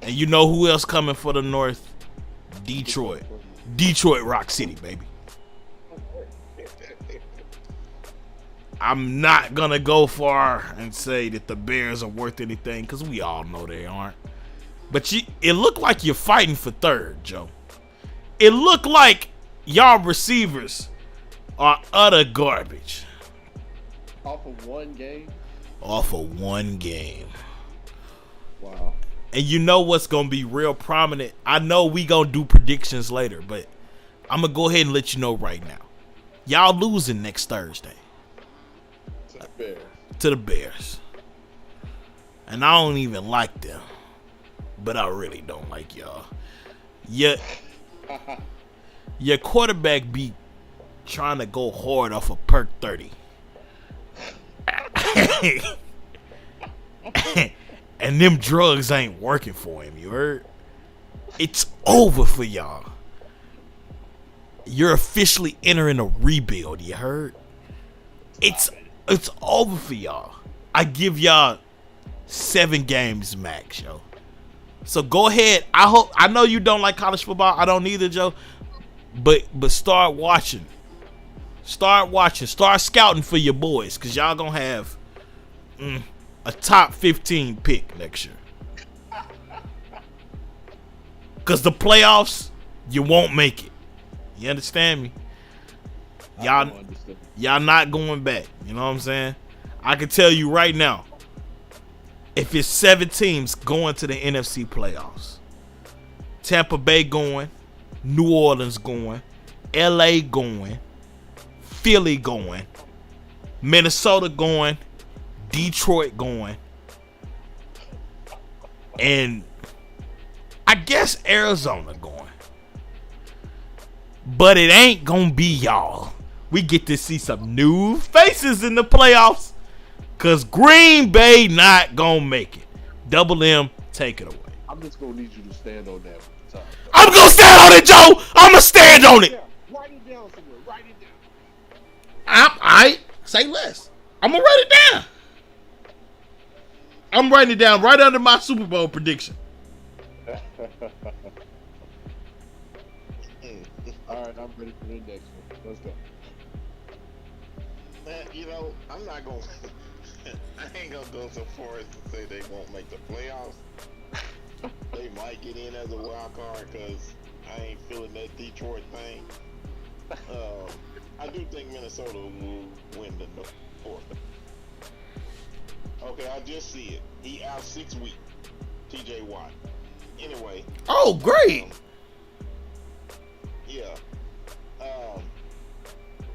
And you know who else coming for the North? Detroit. Detroit Rock City, baby. I'm not going to go far and say that the Bears are worth anything, because we all know they aren't. But it looked like you're fighting for third, Joe. It looked like y'all receivers are utter garbage. Off of one game? Off of one game. Wow. And you know what's going to be real prominent? I know we going to do predictions later, but I'm going to go ahead and let you know right now. Y'all losing next Thursday. To the Bears. To the Bears. And I don't even like them. But I really don't like y'all. Your quarterback be trying to go hard off of perk 30. And them drugs ain't working for him, you heard? It's over for y'all. You're officially entering a rebuild, you heard? It's over for y'all. I give y'all 7 games max, yo. So go ahead. I know you don't like college football. I don't either, Joe. But start watching. Start watching. Start scouting for your boys, because y'all going to have a top 15 pick next year. Because the playoffs, you won't make it. You understand me? Y'all not going back. You know what I'm saying? I can tell you right now, if it's 7 teams going to the NFC playoffs, Tampa Bay going, New Orleans going, LA going, Philly going, Minnesota going, Detroit going, and I guess Arizona going. But it ain't gonna be y'all. We get to see some new faces in the playoffs, because Green Bay not gonna make it. Double M, take it away. I'm just gonna need you to stand on that one time. I'm gonna stand on it, Joe. I'm gonna stand on it. Write it down somewhere. Write it down. I say less. I'm gonna write it down. I'm writing it down right under my Super Bowl prediction. All right, I'm ready for the next one. Let's go. Man, I'm not going to... I ain't going to go so far as to say they won't make the playoffs. They might get in as a wild card because I ain't feeling that Detroit thing. I do think Minnesota will win the North. Okay, I just see it. He out 6 weeks. TJ Watt. Anyway. Oh, great. Yeah.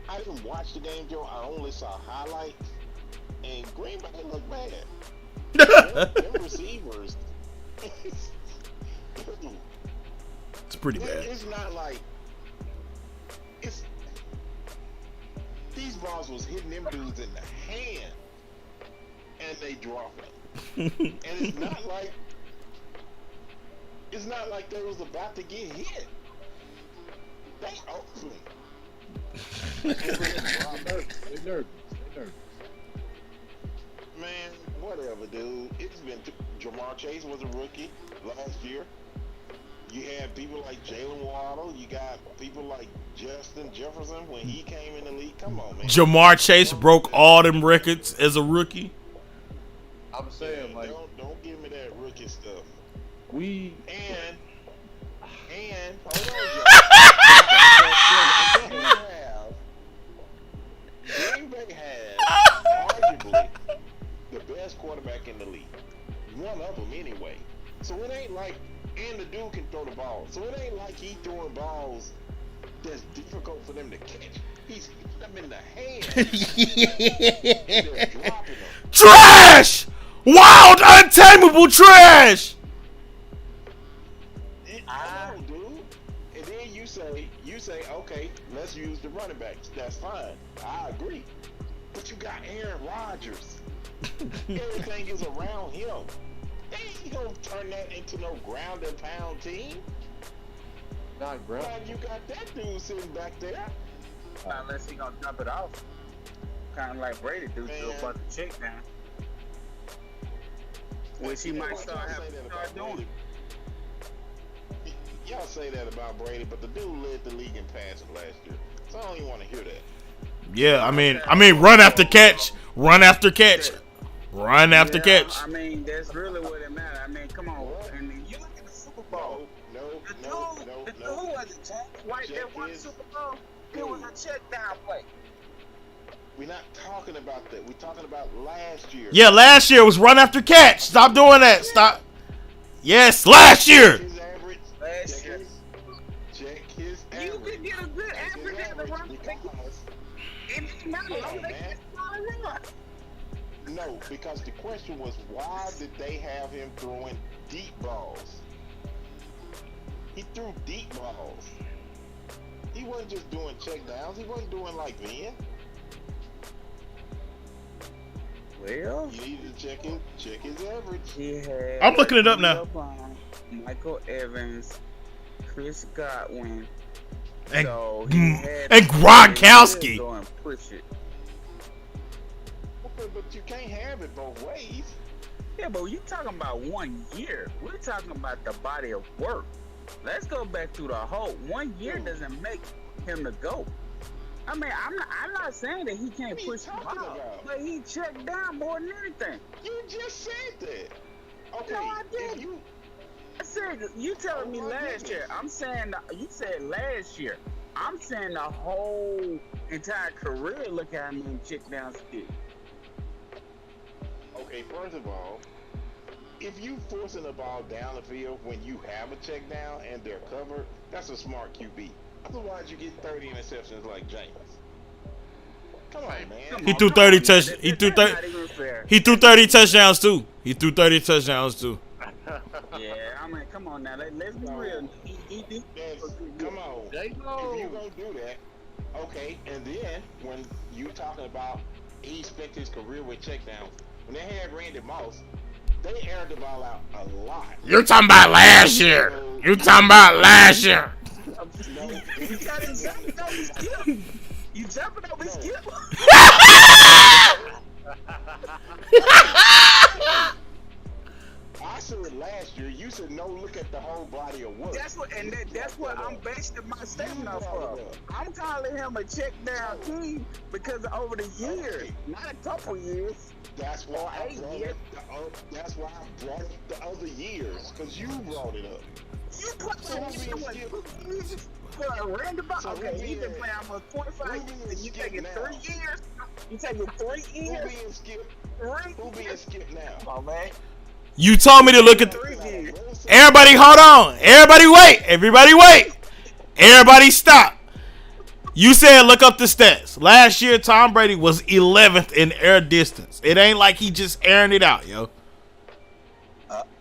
I didn't watch the game, Joe. I only saw highlights. And Green Bay looked bad. Them receivers. It's pretty bad. It's not like these balls was hitting them dudes in the hand, and they dropped it. And it's not like they was about to get hit. They open. They nervous. Man, whatever, dude. It's been Jamar Chase was a rookie last year. You had people like Jalen Waddle. You got people like Justin Jefferson when he came in the league. Come on, man. Jamar Chase broke all them records as a rookie. I'm saying, like, don't give me that rookie stuff. we And hold on, Green Bay has arguably the best quarterback in the league. One of them, anyway. So it ain't like, and the dude can throw the ball. So it ain't like he throwing balls that's difficult for them to catch. He's hitting them in the hand. And they're dropping them. Trash! Wild, untamable trash! I know, dude. And then you say, okay, let's use the running backs. That's fine. I agree. But you got Aaron Rodgers. Everything is around him. They ain't gonna turn that into no ground and pound team. not ground. Glad you got that dude sitting back there. Unless he gonna dump it off. Kind of like Brady do to a bunch of check down. Which he might start doing. Y'all say that about Brady, but the dude led the league in passing last year. So I don't even want to hear that. Yeah, I mean, run after catch. Run after catch. Run after catch. I mean, that's really what it matters. I mean, come on. And then you look at the Super Bowl. No. The dude wasn't White that won the Super Bowl. It was a check down play. We're not talking about that. We're talking about last year. Yeah, last year was run after catch. Stop doing that. Stop. Yes, last year. His average. Last year. Check his average. You could get a good average at the run. It's not No, because the question was, why did they have him throwing deep balls? He threw deep balls. He wasn't just doing check downs. He wasn't doing like Vin. Well, You needed to check his average. he had. I'm looking it up now. Michael Evans, Chris Godwin. And, So he had and Gronkowski. go and push it. Okay, but you can't have it both ways. Yeah, but you talking about 1 year. We're talking about the body of work. Let's go back to the whole 1 year doesn't make him the GOAT. I mean, I'm not saying that he can't push the ball, but he checked down more than anything. You just said that. Okay, No, I didn't. if you I said, you telling me last year. I'm saying, you said last year. I'm saying the whole entire career, look at him in check down stick. Okay, first of all, if you forcing the ball down the field when you have a check down and they're covered, that's a smart QB. Otherwise, you get 30 interceptions like James. Come on, man. He threw 30 touchdowns. He threw 30 touchdowns too. He threw 30 touchdowns too. Yeah, I mean, come on now. Let's be real. Come on. If you gonna do that, okay. And then when you talking about he spent his career with checkdowns, when they had Randy Moss, they aired the ball out a lot. You're talking about last year. You're talking about last year. You got him jumping over his skip. You jumping over his skip. I said last year. You said no. Look at the whole body of work. That's what I'm basing my statement off of. I'm calling him a check down team because over the years, not a couple years. That's why I 8 brought years. that's why I brought up the other years, because you brought it up. You put the year with For a random ball. So Okay, who he's been being- playing almost 25 who years. being And you Skip taking now? 3 years? You taking 3 Who years? being Skip? 3 Who being years? Skip now? Come on, man. You told me to look at. 3 years. Everybody, hold on. Everybody, wait. Everybody, wait. Everybody, stop. You said look up the stats. Last year, Tom Brady was 11th in air distance. It ain't like he just airing it out, yo.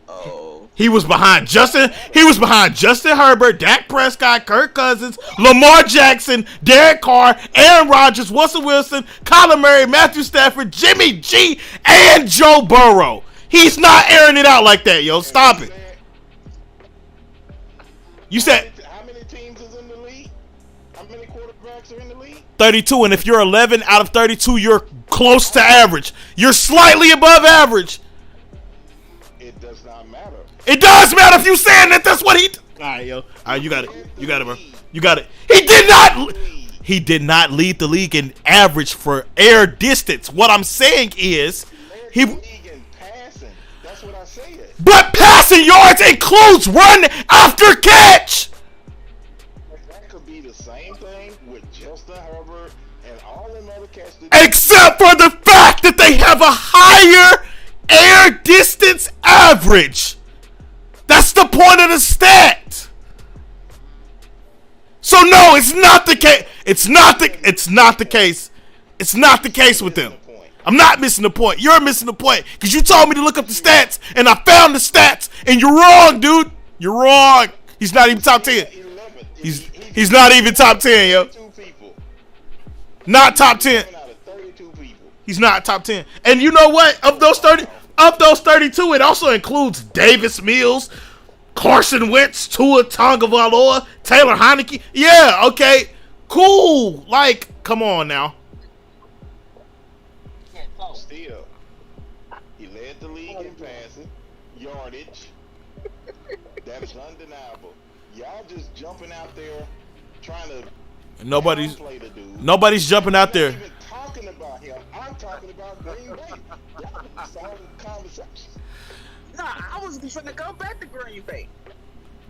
Oh. He was behind Justin. He was behind Justin Herbert, Dak Prescott, Kirk Cousins, Lamar Jackson, Derek Carr, Aaron Rodgers, Russell Wilson, Kyler Murray, Matthew Stafford, Jimmy G, and Joe Burrow. He's not airing it out like that, yo. Stop it. You said How many teams is in the league? How many quarterbacks are in the league? 32, and if you're 11 out of 32, you're close to average. You're slightly above average. It does not matter. It does matter if you saying that that's what he. All right, yo. All right, you got it. You got it, bro. You got it. He did not. He did not lead the league in average for air distance. What I'm saying is, he. League in passing. That's what I said. But passing yards includes run after catch. That could be the same thing with Justin Herbert and all them other cats. Except for the fact that they have a higher air distance average. That's the point of the stat. So no, it's not the case. It's not the case. It's not the case with them. I'm not missing the point. You're missing the point because you told me to look up the stats and I found the stats and you're wrong, dude. You're wrong. He's not even top 10. He's not even top 10, yo. Not top 10. He's not top 10. And you know what? Of those 32, it also includes Davis Mills, Carson Wentz, Tua Tagovailoa, Taylor Heineke. Yeah, okay. Cool. Like, come on now. Still, he led the league in passing, yardage. That's undeniable. Y'all just jumping out there trying to Nobody's downplay the dude. nobody's jumping out I'm there. not even talking about him. I'm talking about Green Bay. Y'all started the conversation. No, I was finna go back to Green Bay.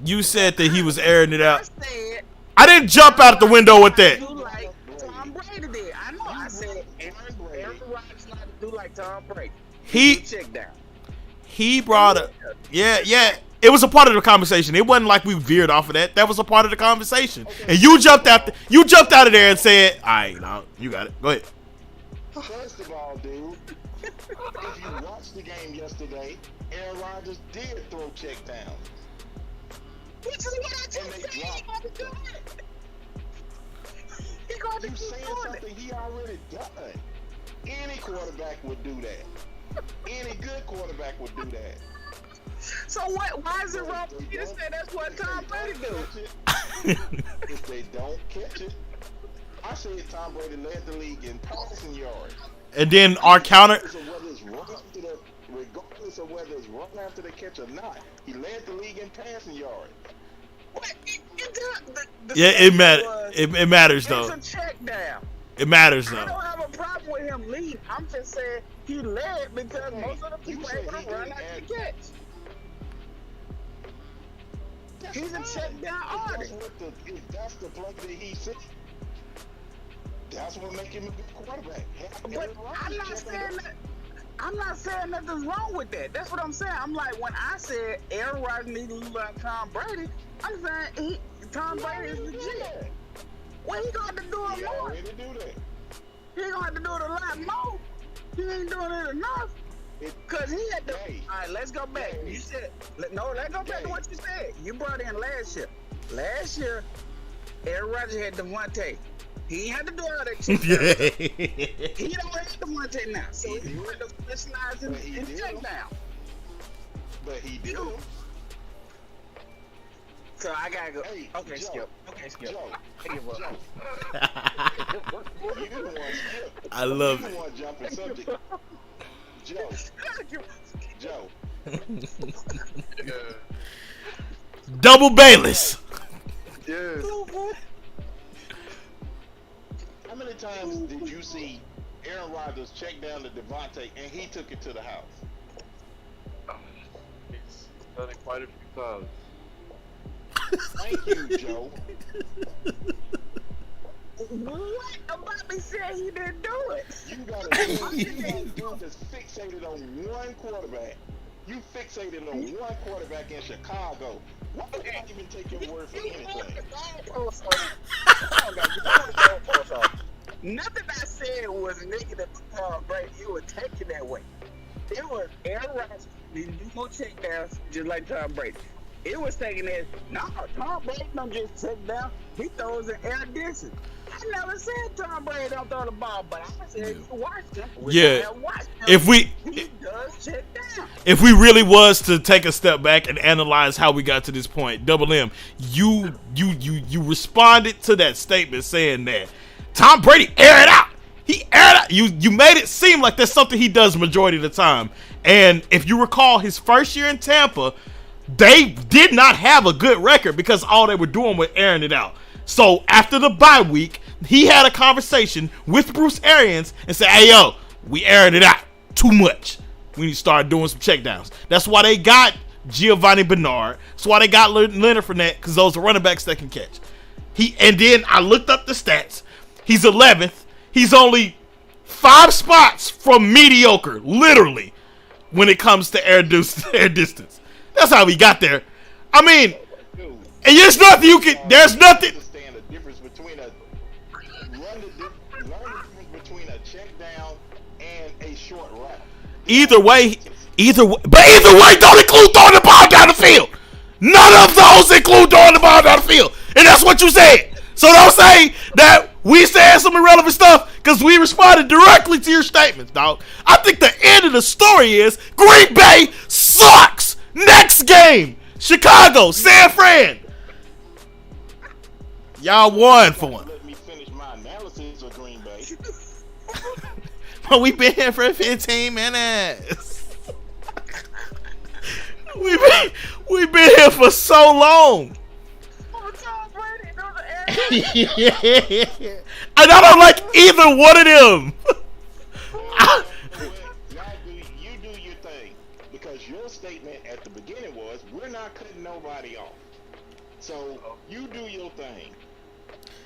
You said that he was airing it I out. said, I didn't jump out the window with that. do like Tom Brady did. I know. I said Aaron Rodgers like to do like Tom Brady. He Check down. he brought a yeah. It was a part of the conversation. It wasn't like we veered off of that. That was a part of the conversation. And you jumped out of there and said, "All right, no, you got it. Go ahead." First of all, dude, if you watched the game yesterday, Aaron Rodgers did throw check down. Which is what I just And they said. He dropped gonna do them. it. He gonna You keep saying doing it. something he already done. Any quarterback would do that. Any good quarterback would do that. So what? Why is it wrong for you to say that's what Tom Brady do? If they don't catch it, I said Tom Brady led the league in passing yards. And then our counter. Regardless of whether it's run after the catch or not, he led the league in passing yards. What? Yeah, it matters. It matters It's though. a check down. It matters I though. don't have a problem with him leading. I'm just saying he led because most of the people said able he to run didn't after add- the catch. He's a check down artist. If that's the play that he said, that's what make him a good quarterback. But I'm not saying nothing's wrong with that. That's what I'm saying. I'm like, when I said Aaron Rodgers needs to lose like Tom Brady, I'm saying Tom Brady is legit. Well, he gonna have to do it He more. already do that. He gonna have to do it a lot more. He ain't doing it enough. Cause he had to. Hey. All right, let's go back. Hey. You said let's go back to what you said. You brought in last year. Last year, Aaron Rodgers had Devontae. He ain't had to do all that shit. He don't have Devontae now, so he had to specialize in check down. But he did him. So I gotta go. Hey, Okay, Joe. Skip. Okay, Skip. Joe. I give up. You didn't want to skip. I love You it. didn't want to jump in subject. Joe. Double Bayless. Yeah. How many times did you see Aaron Rodgers check down to Devontae and he took it to the house? He's done it quite a few times. Thank you, Joe. What? Bobby said he didn't do it. You got a dude that's fixated on one quarterback. You fixated on one quarterback in Chicago. Why would I even take your word for anything? Nothing I said was negative to Tom Brady. You were taking that way. It was Aaron Rodgers didn't do more checkdowns just like Tom Brady. It was taking that. No, Tom Brady don't just check down. He throws an air distance. I never said Tom Brady don't throw the ball, but I said you watch him. Yeah. If we he does check down. If we really was to take a step back and analyze how we got to this point, Double M, you responded to that statement saying that Tom Brady air it out. He aired out. You made it seem like that's something he does majority of the time. And if you recall his first year in Tampa, they did not have a good record because all they were doing was airing it out. So after the bye week, he had a conversation with Bruce Arians and said, hey, yo, we airing it out too much. We need to start doing some checkdowns. That's why they got Giovanni Bernard. That's why they got Leonard Fournette, because those are running backs that can catch. And then I looked up the stats. He's 11th. He's only 5 spots from mediocre, literally, when it comes to air distance. That's how we got there. I mean, and there's nothing you can. There's nothing. Understand the difference between a between a check down and a short route. Either way, don't include throwing the ball down the field. None of those include throwing the ball down the field, and that's what you said. So don't say that we said some irrelevant stuff because we responded directly to your statements, dog. I think the end of the story is Green Bay sucks. Next game, Chicago, San Fran. Y'all won for one. Let me finish my analysis of Green Bay. But we been here for 15 minutes. we been here for so long. And I don't like either one of them. You do your thing, because your statement at the beginning was we're not cutting nobody off. So you do your thing.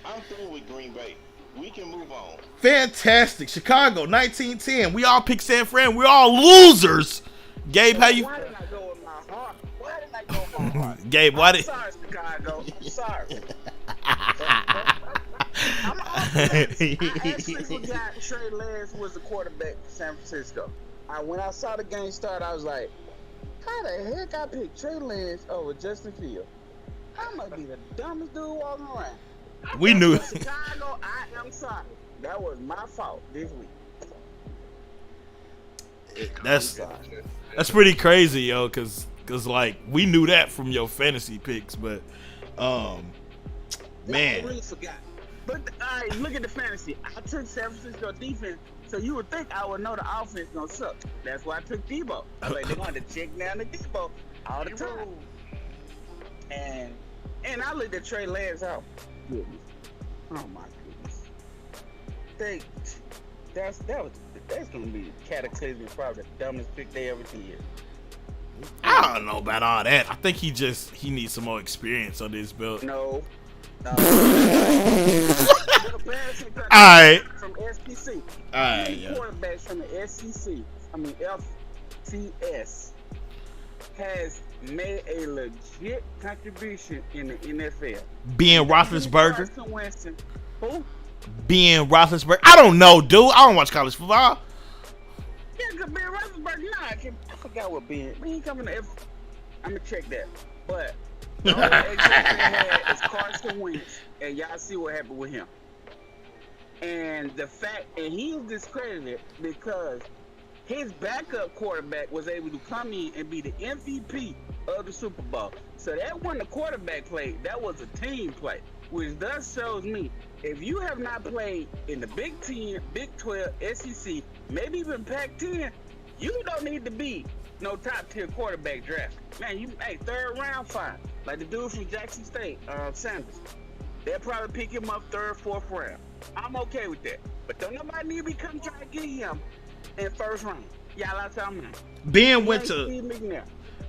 I'm through with Green Bay. We can move on. Fantastic. Chicago, 1910. We all picked San Fran. We're all losers. Gabe, how you? Why did I go with my heart? Why did I go with my heart? Gabe, why did? I'm sorry, Chicago. I'm sorry. I actually forgot Trey Lance was the quarterback for San Francisco. When I saw the game start, I was like, how the heck I picked Trey Lance over Justin Fields? I might be the dumbest dude walking around. We knew. Chicago, I am sorry. That was my fault this week. That's pretty crazy, yo, cause like we knew that from your fantasy picks, but man. I really forgot. But all right, look at the fantasy. I took San Francisco defense, so you would think I would know the offense gonna suck. That's why I took Debo. I was like, they're going to check down the Debo all the time. And I looked at Trey Lance out. Goodness. Oh my goodness. That's gonna be cataclysmic, probably the dumbest pick they ever did. I don't know about all that. I think he needs some more experience on this belt. No. Alright. From SEC. Alright, yeah. Quarterbacks from the SEC, FCS, has made a legit contribution in the NFL. Being Roethlisberger. Who? Being Roethlisberger. I don't know, dude. I don't watch college football. Yeah, because Ben Roethlisberger, I forgot what Ben. When he coming to I'm going to check that. But the only exception they had is Carson Wentz, and y'all see what happened with him. And he is discredited because his backup quarterback was able to come in and be the MVP of the Super Bowl. So that wasn't a quarterback play, that was a team play, which thus shows me if you have not played in the Big 10, Big 12, SEC, maybe even Pac-10, you don't need to be no top tier quarterback draft. Man, third round, fine. Like the dude from Jackson State, Sanders. They'll probably pick him up third, fourth round. I'm okay with that. But don't nobody need to come trying to get him in first round. Y'all out there, man. Ben went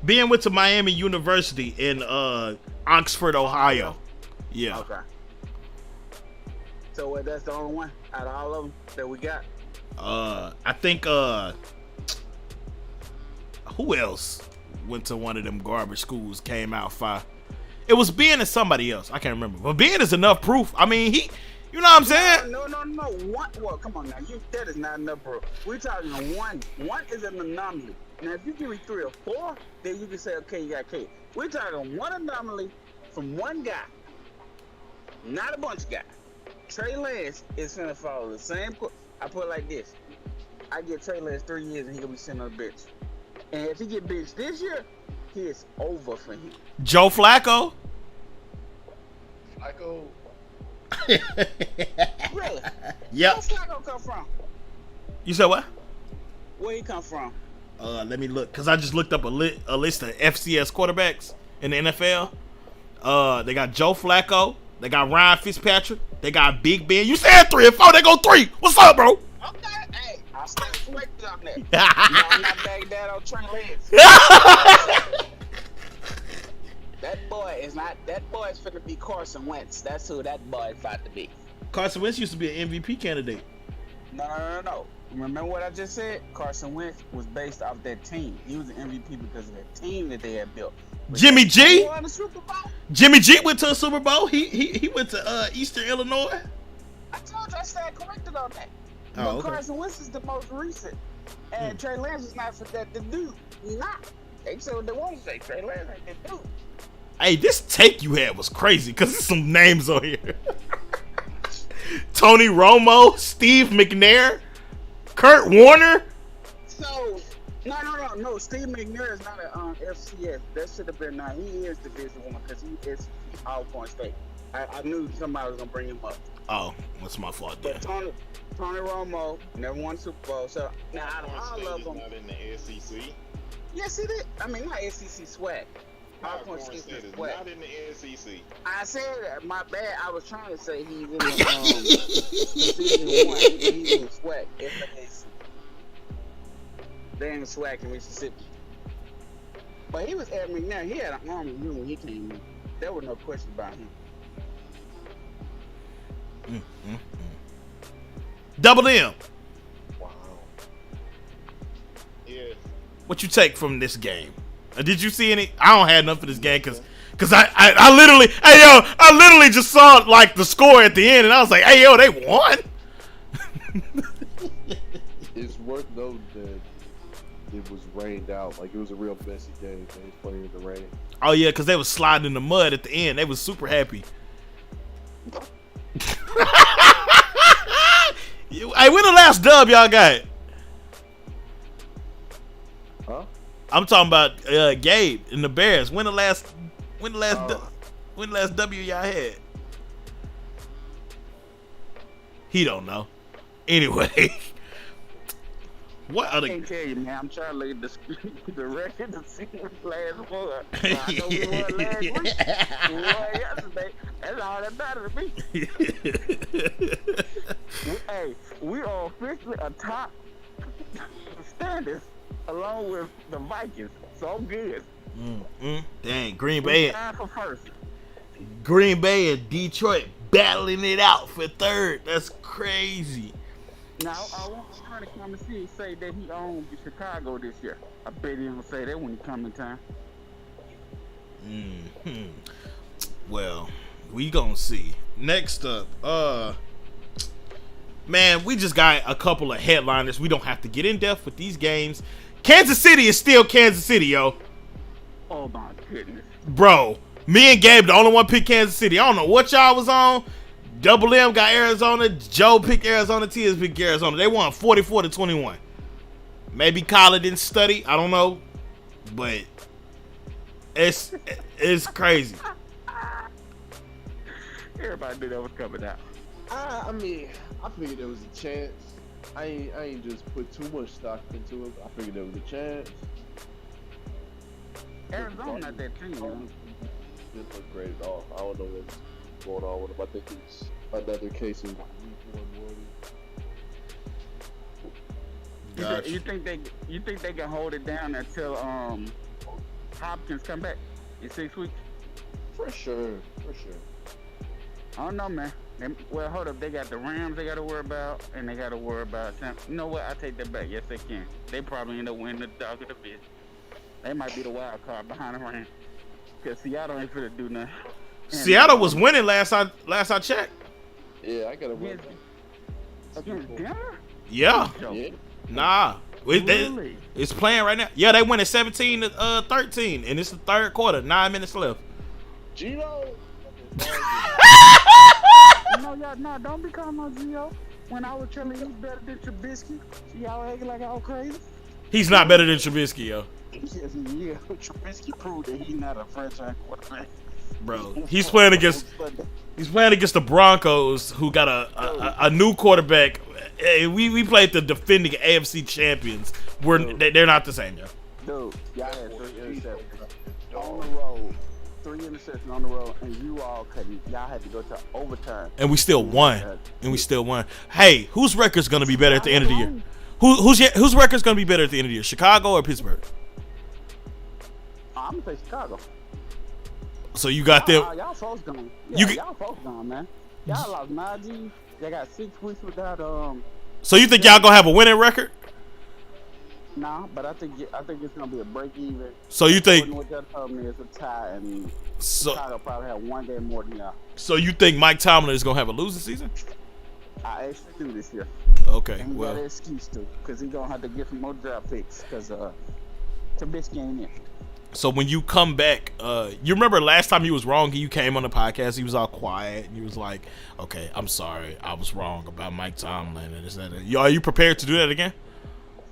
Ben went to Miami University in Oxford, Ohio. Yeah. Okay. So that's the only one out of all of them that we got. I think who else went to one of them garbage schools, came out fire? It was Ben and somebody else. I can't remember. But Ben is enough proof. I mean, he, you know what I'm saying? No. One. Well, come on now. That is not enough, bro. We're talking one. One is an anomaly. Now, if you give me 3 or 4, then you can say, okay, you got K. We're talking one anomaly from one guy, not a bunch of guys. Trey Lance is gonna follow the same course. I put it like this: I give Trey Lance 3 years, and he'll be sitting on the bench. And if he get benched this year, it's over for him. Joe Flacco. Flacco. Really? Yep. Where's Flacco come from? You said what? Where he come from? Let me look, cause I just looked up a list of FCS quarterbacks in the NFL. They got Joe Flacco. They got Ryan Fitzpatrick. They got Big Ben. You said 3 or 4. They go 3. What's up, bro? Okay, hey, I'll stay corrected on that. I'm not bagging that on Trey Lance. That boy is finna be Carson Wentz. That's who that boy is about to be. Carson Wentz used to be an MVP candidate. No. Remember what I just said? Carson Wentz was based off that team. He was an MVP because of that team that they had built. But Jimmy G. won the Super Bowl? Jimmy G went to a Super Bowl. He went to Eastern Illinois. I told you I stand corrected on that. Oh, But okay. Carson Wentz is the most recent. And Trey Lance is not for that to do. He's not. They say what they want to say. Trey Lance ain't that dude. Hey, this take you had was crazy because there's some names on here. Tony Romo, Steve McNair, Kurt Warner. So, no. Steve McNair is not an FCS. That should have been. He is Division I because he is Alcorn State. I knew somebody was gonna bring him up. Oh, that's my fault. But Tony Romo never won Super Bowl. So now out of all of them, not in the SEC. yes, he did. I mean, not SEC swag. Alcorn Alcorn State State is is swag. not in the SEC. I said my bad. I was trying to say he's in the Division I. He's in the swag. They in the swag in Mississippi. But he was at McNair. He had an arm in him when he came in. There was no question about him. Double M. Wow. Yeah. What you take from this game? Did you see any? I don't have enough for this game because I literally just saw like the score at the end and I was like, hey yo, they won. It's worth noting that it was rained out. Like, it was a real messy game. They was playing in the rain. Oh yeah, because they was sliding in the mud at the end. They was super happy. Hey, when the last dub y'all got? Huh? I'm talking about Gabe and the Bears. When the last W y'all had? He don't know. Anyway, what I other? can't tell you, man. I'm trying to look at the record to see what last was. I know we won last week. We won yesterday. That's all that matters to me. Hey, we are officially atop the standings along with the Vikings. So I'm good. Dang, Green Bay. Time for first. Green Bay and Detroit battling it out for third. That's crazy. Now, I want to try to come and see say that he owns Chicago this year. I bet he don't say that when he come in time. Well, we gonna see. Next up, man, we just got a couple of headliners. We don't have to get in depth with these games. Kansas City is still Kansas City, yo. Oh my goodness. Bro, me and Gabe the only one picked Kansas City. I don't know what y'all was on. Double M got Arizona. Joe picked Arizona. Tias picked Arizona. They won 44-21. Maybe Kyler didn't study. I don't know. But it's crazy. Everybody knew that was coming out. I mean, I figured there was a chance. I ain't just put too much stock into it. I figured there was a chance. Arizona not that team, man. Didn't look great at all. I don't know what's going on with him. I think it's another case of week one warning. Gotcha. You think they can hold it down until Hopkins come back in 6 weeks? For sure. I don't know, man. Well, hold up. They got the Rams they got to worry about, and they got to worry about you know what? I take that back. Yes, they can. They probably end up winning the dog of the bit. They might be the wild card behind the Rams. Because Seattle ain't finna do nothing. Seattle was winning last I checked. Yeah, I gotta win. Against Denver? Yeah. Yeah. Nah. Really? It's playing right now. Yeah, they win at 17-13, and it's the third quarter. 9 minutes left. Gino. No, y'all, no, don't be calling my Gio. When I was telling you better than Trubisky, y'all acting like I was crazy. He's not better than Trubisky, yo. Yes, yeah. Trubisky proved that he's not a franchise quarterback. Bro, he's playing against the Broncos, who got a new quarterback. Hey, we played the defending AFC champions. They're not the same, yo. Dude, y'all had 3 interceptions on the road. 3 interceptions on the road, and you all couldn't. Y'all had to go to overtime. And we still won. Hey, whose record's gonna be better at the end of the year? Whose record's gonna be better at the end of the year? Chicago or Pittsburgh? I'm gonna say Chicago. So you got them. Y'all folks gone. Y'all folks gone, man. Y'all lost Najee. They got 6 weeks without So you think y'all gonna have a winning record? Nah, but I think it's gonna be a break even. So you think? What y'all told me is a tie, and So Chicago probably have 1 game more than y'all. So you think Mike Tomlin is gonna have a losing season? I actually do this year. Okay, And he got well. an excuse to, because he gonna have to get some more draft picks, because Trubisky ain't in. So when you come back, you remember last time he was wrong, you came on the podcast, he was all quiet, and he was like, okay, I'm sorry, I was wrong about Mike Tomlin, and this and that. Are you prepared to do that again?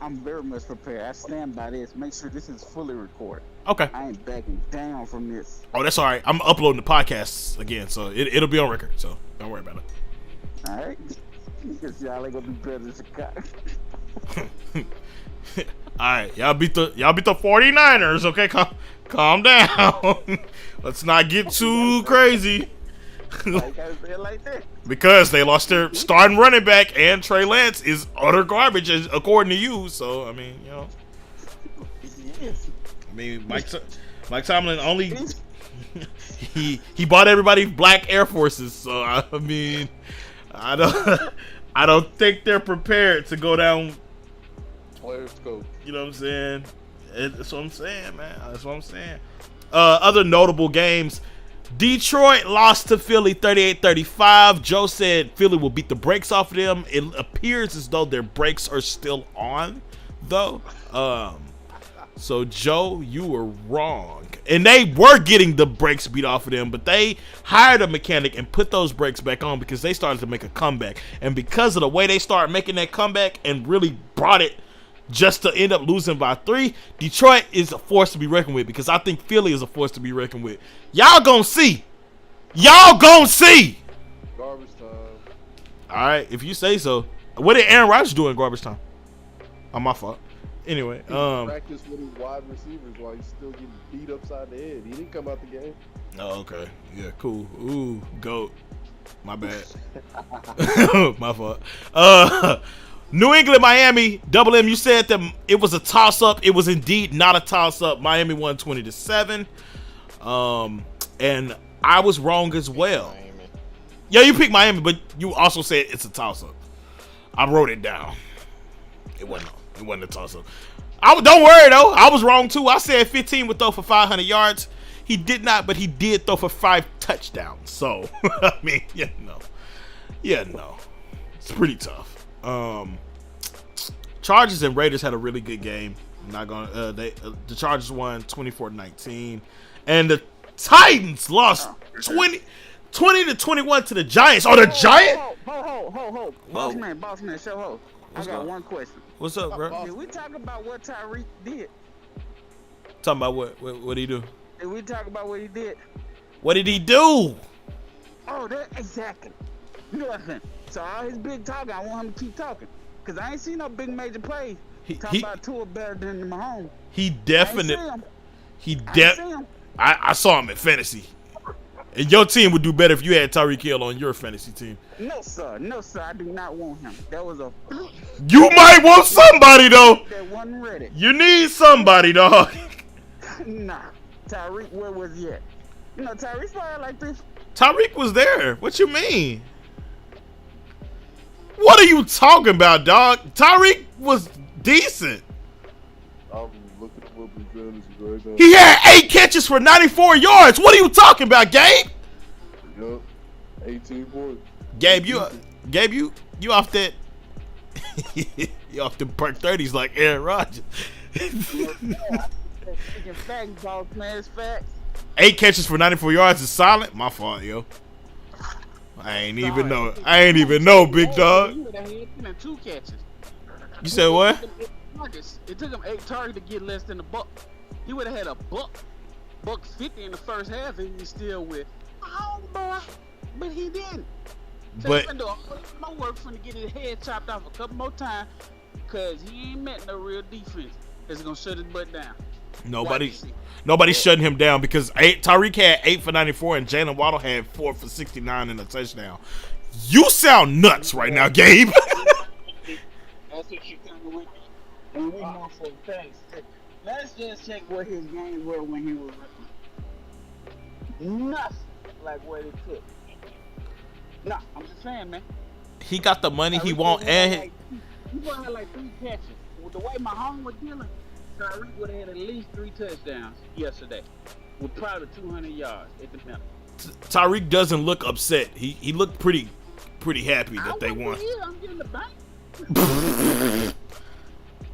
I'm very much prepared. I stand by this. Make sure this is fully recorded. Okay. I ain't backing down from this. Oh, that's all right. I'm uploading the podcast again, so it'll be on record, so don't worry about it. All right? Because y'all ain't gonna be better than Chicago. All right, y'all beat the 49ers, okay? Calm down. Let's not get too crazy. Why you gotta say it like that? Because they lost their starting running back, and Trey Lance is utter garbage, according to you. So I mean, you know. Yes. I mean, Mike Tomlin only he bought everybody black Air Forces. So I mean, I don't think they're prepared to go down. Players go. You know what I'm saying? That's what I'm saying, man. That's what I'm saying. Other notable games. Detroit lost to Philly 38-35. Joe said Philly will beat the brakes off of them. It appears as though their brakes are still on, though. So, Joe, you were wrong. And they were getting the brakes beat off of them, but they hired a mechanic and put those brakes back on because they started to make a comeback. And because of the way they started making that comeback and really brought it just to end up losing by 3, Detroit is a force to be reckoned with, because I think Philly is a force to be reckoned with. Y'all gonna see. Garbage time. All right, if you say so. What did Aaron Rodgers do in garbage time? Oh, my fault. Anyway, Practice with his wide receivers while he's still getting beat upside the head. He didn't come out the game. Oh, okay. Yeah, cool. Ooh, GOAT. My bad. My fault. New England, Miami, Double M, you said that it was a toss-up. It was indeed not a toss-up. Miami won 20-7. And I was wrong as well. Miami. Yeah, you picked Miami, but you also said it's a toss-up. I wrote it down. It wasn't a toss-up. Don't worry, though. I was wrong, too. I said 15 would throw for 500 yards. He did not, but he did throw for 5 touchdowns. So, I mean, no. It's pretty tough. Chargers and Raiders had a really good game. I'm not gonna. The Chargers won 24-19, and the Titans lost 20-21 to the Giants. Oh, the Giants! Ho. Boss man, show ho. I got one question. What's up, bro? Did we talk about what Tyreek did? Talking about what? What did he do? Did we talk about what he did? What did he do? Oh, that exactly. Nothing. So all his big talking, I want him to keep talking, cause I ain't seen no big major plays. Talking about Tua better than Mahomes. He definitely. I saw him at fantasy. And your team would do better if you had Tyreek Hill on your fantasy team. No, sir, I do not want him. That was a fluke. You might want somebody though. That wasn't ready. You need somebody, dog. Nah, Tyreek, where was he at? You know, Tyreek's probably like this. Tyreek was there. What you mean? What are you talking about, dog? Tyreek was decent. I'm looking at what percentage right now. He had 8 catches for 94 yards. What are you talking about, Gabe? Yup. 18 points. Gabe, you off that? You off the perk 30s like Aaron Rodgers. Facts, boss, man, it's facts. 8 catches for 94 yards is solid. My fault, yo. I ain't even know, big dog. He would have had 2 catches. You said what? It took him 8 targets to get less than a buck. He would have had a buck 50 in the first half, and he's still with, oh boy, but he didn't. So But he's gonna do a whole lot more work for him to get his head chopped off a couple more times, cause he ain't met no real defense that's gonna shut his butt down. nobody's shutting him down because Tyreek had 8 for 94 and Jalen Waddle had 4 for 69 in a touchdown. You sound nuts right now, Gabe. That's what you coming with me. And we know for facts. Let's just check what his games were when he was rookie. Nothing like what it took. Nah, I'm just saying, man. He got the money he want, and he would have had like 3 catches. With the way Mahomes was dealing, Tyreek would have had at least 3 touchdowns yesterday, with probably 200 yards at the minimum. Tyreek doesn't look upset. He looked pretty happy that they won. I'm getting the bank.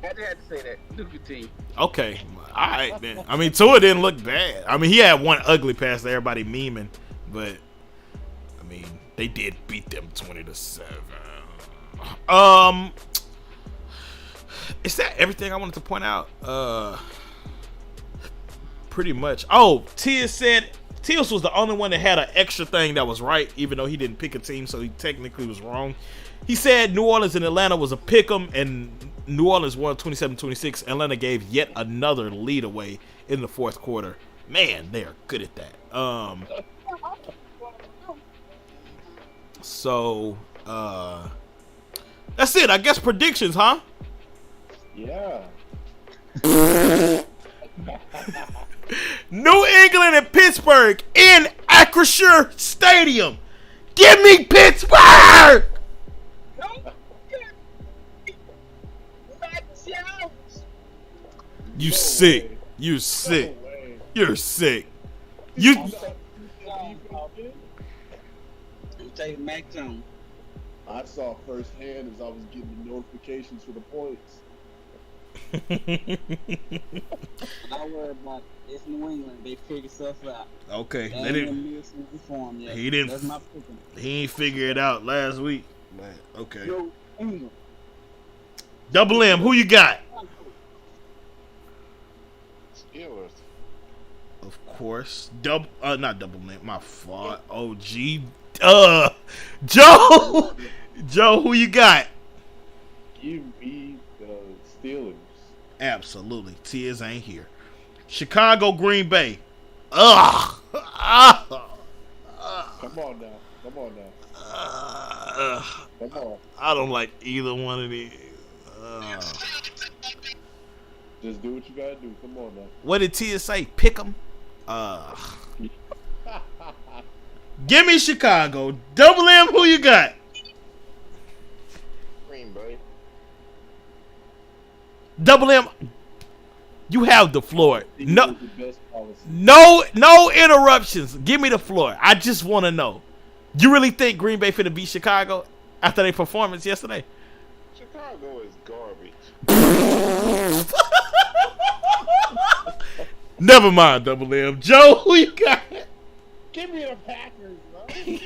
I had to say that. Duke your team. Okay, all right then. I mean, Tua didn't look bad. I mean, he had one ugly pass that everybody memeing, but I mean, they did beat them 20-7. Is that everything I wanted to point out? Pretty much. Oh, Tias was the only one that had an extra thing that was right, even though he didn't pick a team, so he technically was wrong. He said New Orleans and Atlanta was a pick'em, and New Orleans won 27-26. Atlanta gave yet another lead away in the fourth quarter. Man, they are good at that. So that's it. I guess predictions, huh? Yeah. New England and Pittsburgh in Acrisure Stadium. Give me Pittsburgh! You sick. You sick. You're sick. You. Take Mac Jones. I saw firsthand as I was getting the notifications for the points. Don't worry about it. It's New England. They figure stuff out. Okay. They didn't reform yet. He didn't. That's my picking. He ain't figure it out last week. Man, okay. New England. Double M, who you got? Steelers. Of course. Not double M. My fault. OG. Joe. Joe, who you got? Give me the Steelers. Absolutely. Tears ain't here. Chicago, Green Bay. Ugh. Come on now. Come on. I don't like either one of these. Just do what you gotta do. Come on now. What did Tia say? Pick 'em. Give me Chicago. Double M, who you got? Green Bay. Double M, you have the floor. No, The best policy. no interruptions. Give me the floor. I just want to know. You really think Green Bay finna beat Chicago after their performance yesterday? Chicago is garbage. Never mind, Double M. Joe, who you got? Give me the Packers, bro. This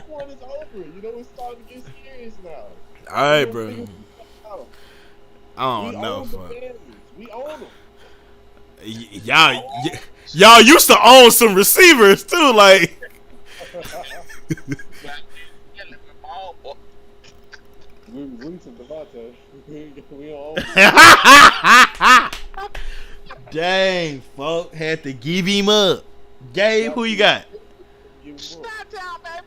one is over. You know it's starting to get serious now. All right, bro. I We don't know. own the Bears. We own them. Y'all used to own some receivers too, like. We released Devontae. We don't own them. Dang, folk had to give him up. Gabe, who you got? Give them up. Stop down, baby.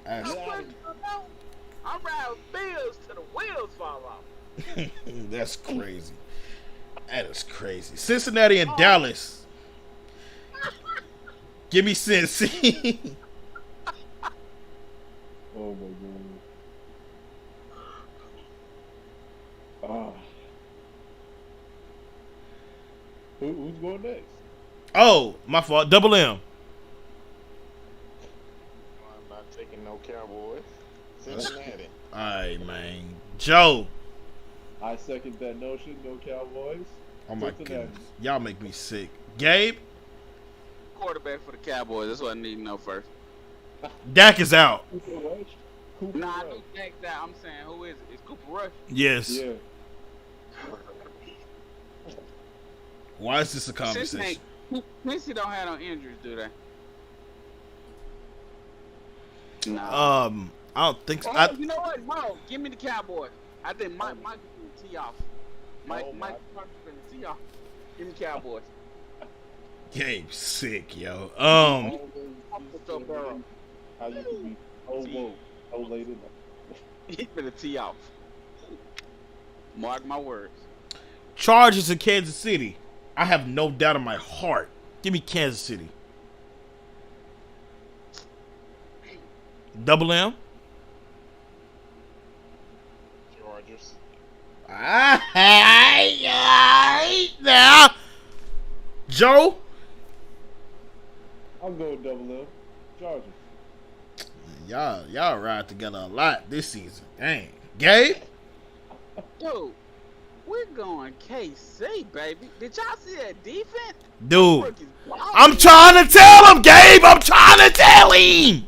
I'm riding bills till the wheels fall off. That's crazy. That is crazy. Cincinnati and Dallas. Give me Cincy. Oh my god. Ah. Who's going next? Oh, my fault. Double M. I'm not taking no Cowboys. Cincinnati. Alright, man. Joe. I second that notion. No Cowboys. Oh my Cincinnati. goodness. Y'all make me sick. Gabe. Quarterback for the Cowboys. That's what I need to know first. Dak is out. Cooper Rush. Cooper Nah, I Rush. know Dak's out. I'm saying, who is it? It's Cooper Rush. Yes. Yeah. Why is this a conversation? Cincy don't have no injuries, do they? No. I don't think so. You know what? Bro, give me the Cowboys. I think Mike is going to tee off. Mike Parker's going to tee off. Give me Cowboys. Gabe sick, yo. How you can be so late in He's going to tee off. Mark my words. Chargers in Kansas City. I have no doubt in my heart. Give me Kansas City. Double M. Chargers. Now. Joe. I'm going double M. Chargers. Y'all ride together a lot this season. Dang. Gabe. Dude, we're going KC, baby. Did y'all see that defense? Dude. I'm trying to tell him, Gabe. I'm trying to tell him.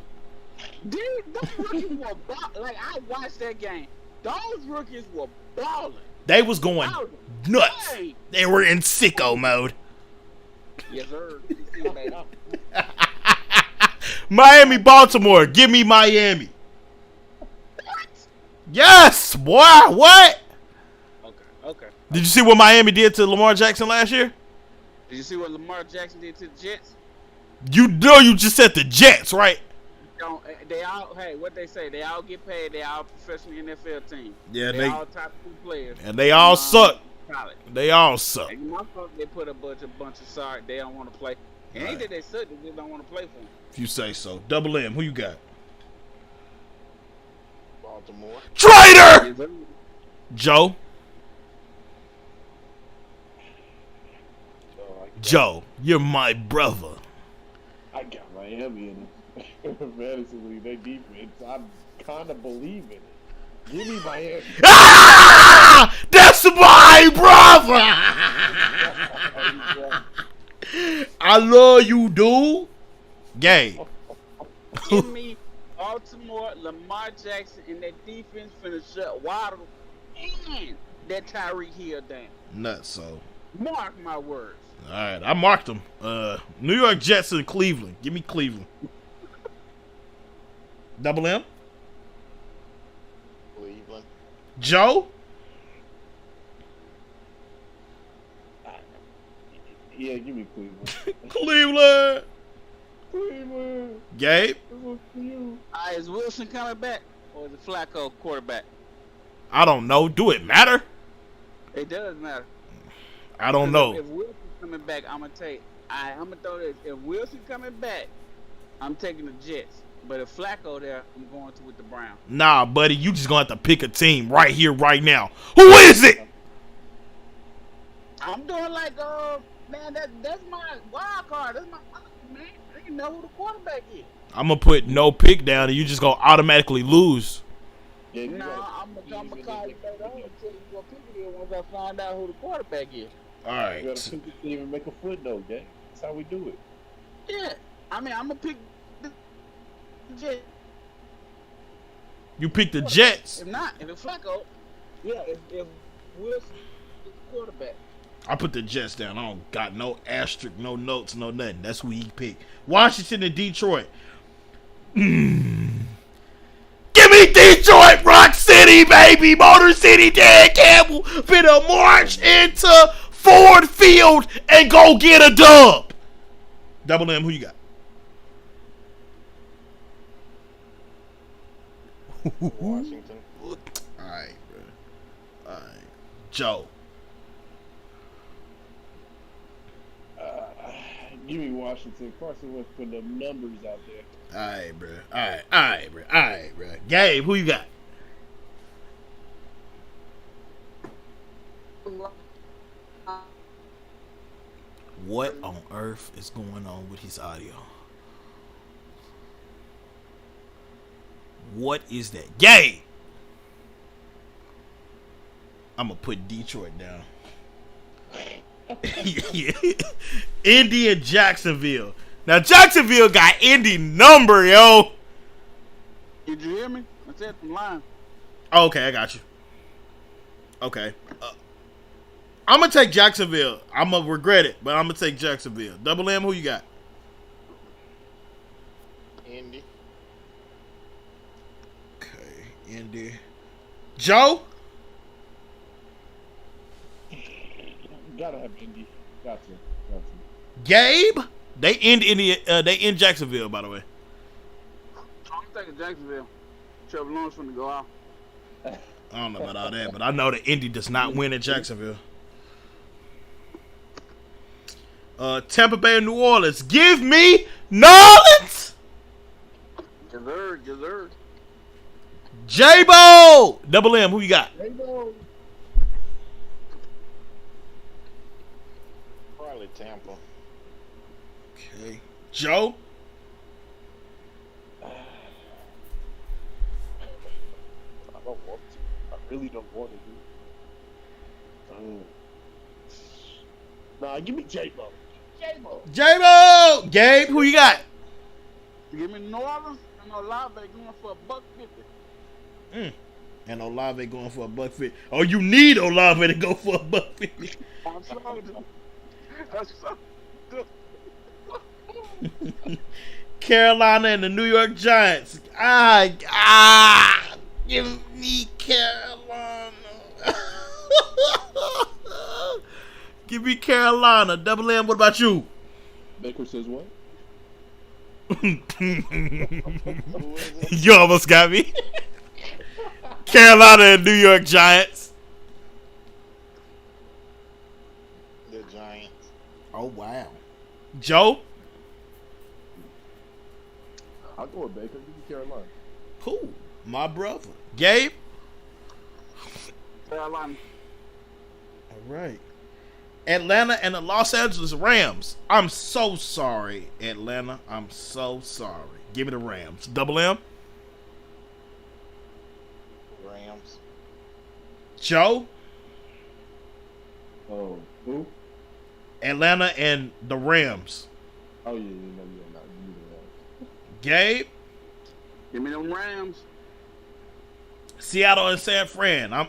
Dude, those rookies were like, I watched that game. Those rookies were balling. They was going nuts. Hey. They were in sicko mode. Yes, sir. Miami, Baltimore. Give me Miami. Yes, boy. What? Okay. Did you see what Miami did to Lamar Jackson last year? Did you see what Lamar Jackson did to the Jets? You know you just said the Jets, right? They all, hey, what they say, they all get paid. They all professional NFL team. Yeah, they all top 2 players. And they all suck. College. They all suck. And my fault they put a bunch of sorry they don't want to play. It ain't that they suck, they just don't want to play for them. If you say so. Double M, who you got? Baltimore. Traitor! Joe. Joe, you're my brother. I got Miami in it. Madison League, their defense, I kind of believe in it. Give me Miami. Ah! That's my brother! I love you, dude. Gay. Give me Baltimore, Lamar Jackson, and that defense finna shut Waddle and that Tyreek Hill down. Nuts, so. Mark my words. All right, I marked them. New York Jets and Cleveland. Give me Cleveland. Double M. Cleveland. Joe. Yeah, give me Cleveland. Cleveland. Cleveland. Gabe. Is Wilson coming back or is it Flacco quarterback? I don't know. Do it matter? It does matter. I don't know. If Wilson's coming back, I'm gonna throw this. If Wilson coming back, I'm taking the Jets. But if Flacco there, I'm going with the Browns. Nah, buddy, you just gonna have to pick a team right here, right now. Who is it? I'm doing like man, that's my wild card. That's my man. I didn't know who the quarterback is. I'm gonna put no pick down, and you just gonna automatically lose. Yeah, I'm gonna call you later on and tell you what pick it is once I find out who the quarterback is. All You right. gotta pick the team and make a footnote, gang. That's how we do it. Yeah, I mean I'm gonna pick the Jets. You pick the Jets. If not, if it's Flacco, yeah. If Wilson is the quarterback. I put the Jets down. I don't got no asterisk, no notes, no nothing. That's who he picked. Washington and Detroit. Give me Detroit, Rock City, baby. Motor City, Dan Campbell. Finna march into Ford Field and go get a dub. Double M, who you got? Washington. All right, bro. All right. Joe. Give me Washington. Carson Wentz putting them numbers out there. All right, bro. All right, bro. Gabe, who you got? What on earth is going on with his audio? What is that? Gabe! I'm going to put Detroit down. Indy and Jacksonville. Now, Jacksonville got Indy number, yo. Did you hear me? I said from line. Oh, okay, I got you. Okay. I'm going to take Jacksonville. I'm going to regret it, but I'm going to take Jacksonville. Double M, who you got? Indy. Okay, Indy. Joe? Gotta have Indy. Got to. Gabe? They in Jacksonville, by the way. I'm taking Jacksonville. Trevor Lawrence finna go out. I don't know about all that, but I know that Indy does not win in Jacksonville. Tampa Bay and New Orleans. Give me New Orleans! Gazerd. J-Bo! Double M, who you got? Probably Tampa. Okay. Joe? I don't want to. I really don't want to do. Nah, give me J-Bo. J-Bo! Gabe, who you got? Give me New Orleans and Olave going for $150. And Olave going for $150. Oh, you need Olave to go for $150. I'm sorry. That's so good. Carolina and the New York Giants. Give me Carolina. Give me Carolina. Double M, what about you? Baker says what? You almost got me. Carolina and New York Giants. The Giants. Oh, wow. Joe? I'll go with Baker. Give me Carolina. Cool. My brother. Gabe? Carolina. All right. Atlanta and the Los Angeles Rams. I'm so sorry, Atlanta. I'm so sorry. Give me the Rams. Double M? Rams. Joe? Oh, who? Atlanta and the Rams. Oh, yeah, no, you're not. You do Gabe? Give me them Rams. Seattle and San Fran. I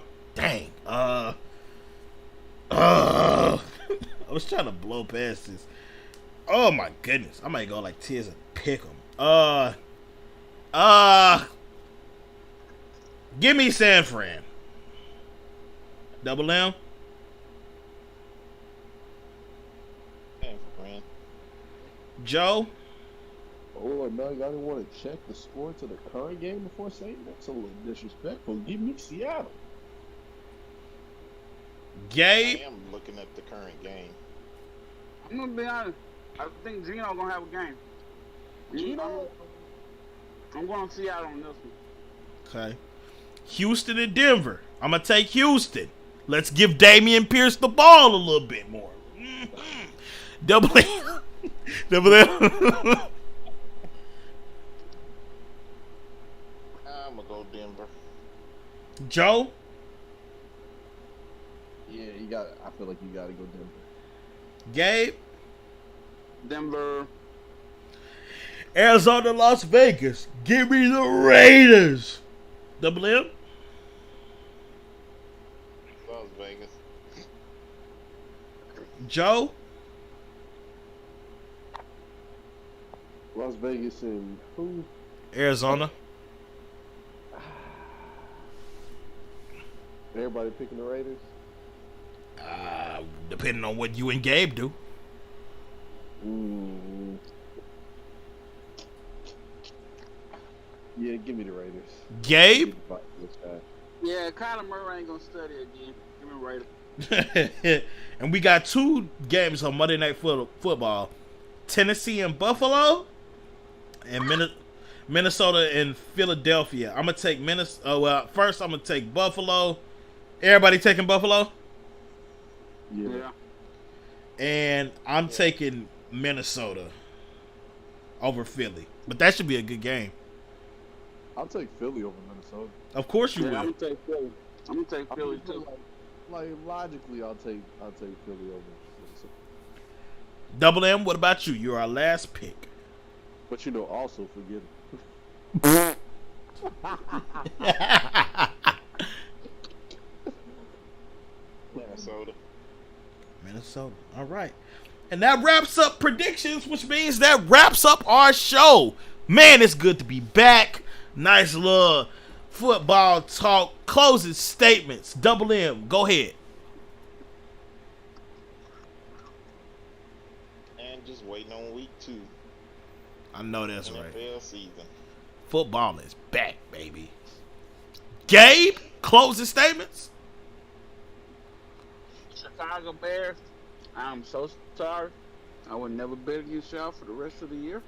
was trying to blow past this. Oh my goodness. I might go like tears and pick them. Give me San Fran. Double M? San Fran. Joe? Oh, no, y'all didn't want to check the score to the current game before saying that's a little disrespectful. Give me Seattle. Gabe? I am looking at the current game. I'm gonna be honest. I think Gino gonna have a game. Gino? I'm going to Seattle on this one. Okay. Houston and Denver. I'm going to take Houston. Let's give Damian Pierce the ball a little bit more. Double M. Double M. I'm going to go Denver. Joe? Yeah, I feel like you got to go Denver. Gabe? Denver. Arizona, Las Vegas. Give me the Raiders. Double M? Las Vegas. Joe? Las Vegas and who? Arizona. Everybody picking the Raiders? Depending on what you and Gabe do. Mm. Yeah, give me the Raiders. Gabe? Yeah, Kyler Murray ain't gonna study again. Give me Raiders. And we got two games on Monday Night Football. Tennessee and Buffalo, and Minnesota and Philadelphia. I'm gonna take Minnesota. Oh well, first I'm gonna take Buffalo. Everybody taking Buffalo, Yeah. and I'm taking Minnesota over Philly. But that should be a good game. I'll take Philly over Minnesota. Of course you Yeah, I'm will. gonna take Philly. I'm gonna take I Philly feel too. like logically, I'll take Philly over Minnesota. Double M. What about you? You're our last pick. But also forget it. Minnesota. Minnesota. All right. And that wraps up predictions, which means that wraps up our show. Man, it's good to be back. Nice little football talk. Closing statements. Double M, go ahead. And just waiting on week 2. I know that's right. NFL season. Football is back, baby. Gabe, closing statements. Chicago Bears, I'm so sorry. I would never bet against y'all for the rest of the year.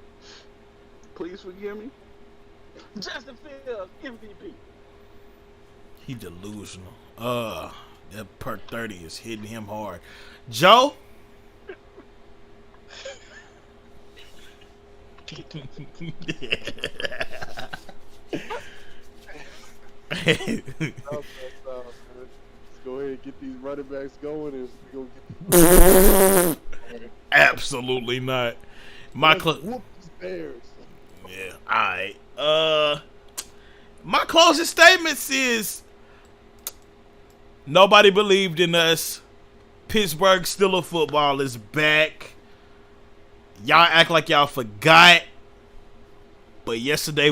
Please forgive me. Justin Fields, MVP. He delusional. That per 30 is hitting him hard. Joe? Let's go ahead and get these running backs going, and we go get Absolutely not. whoop these Bears. Yeah, alright. My closing statements is nobody believed in us. Pittsburgh Steelers football is back. Y'all act like y'all forgot. But yesterday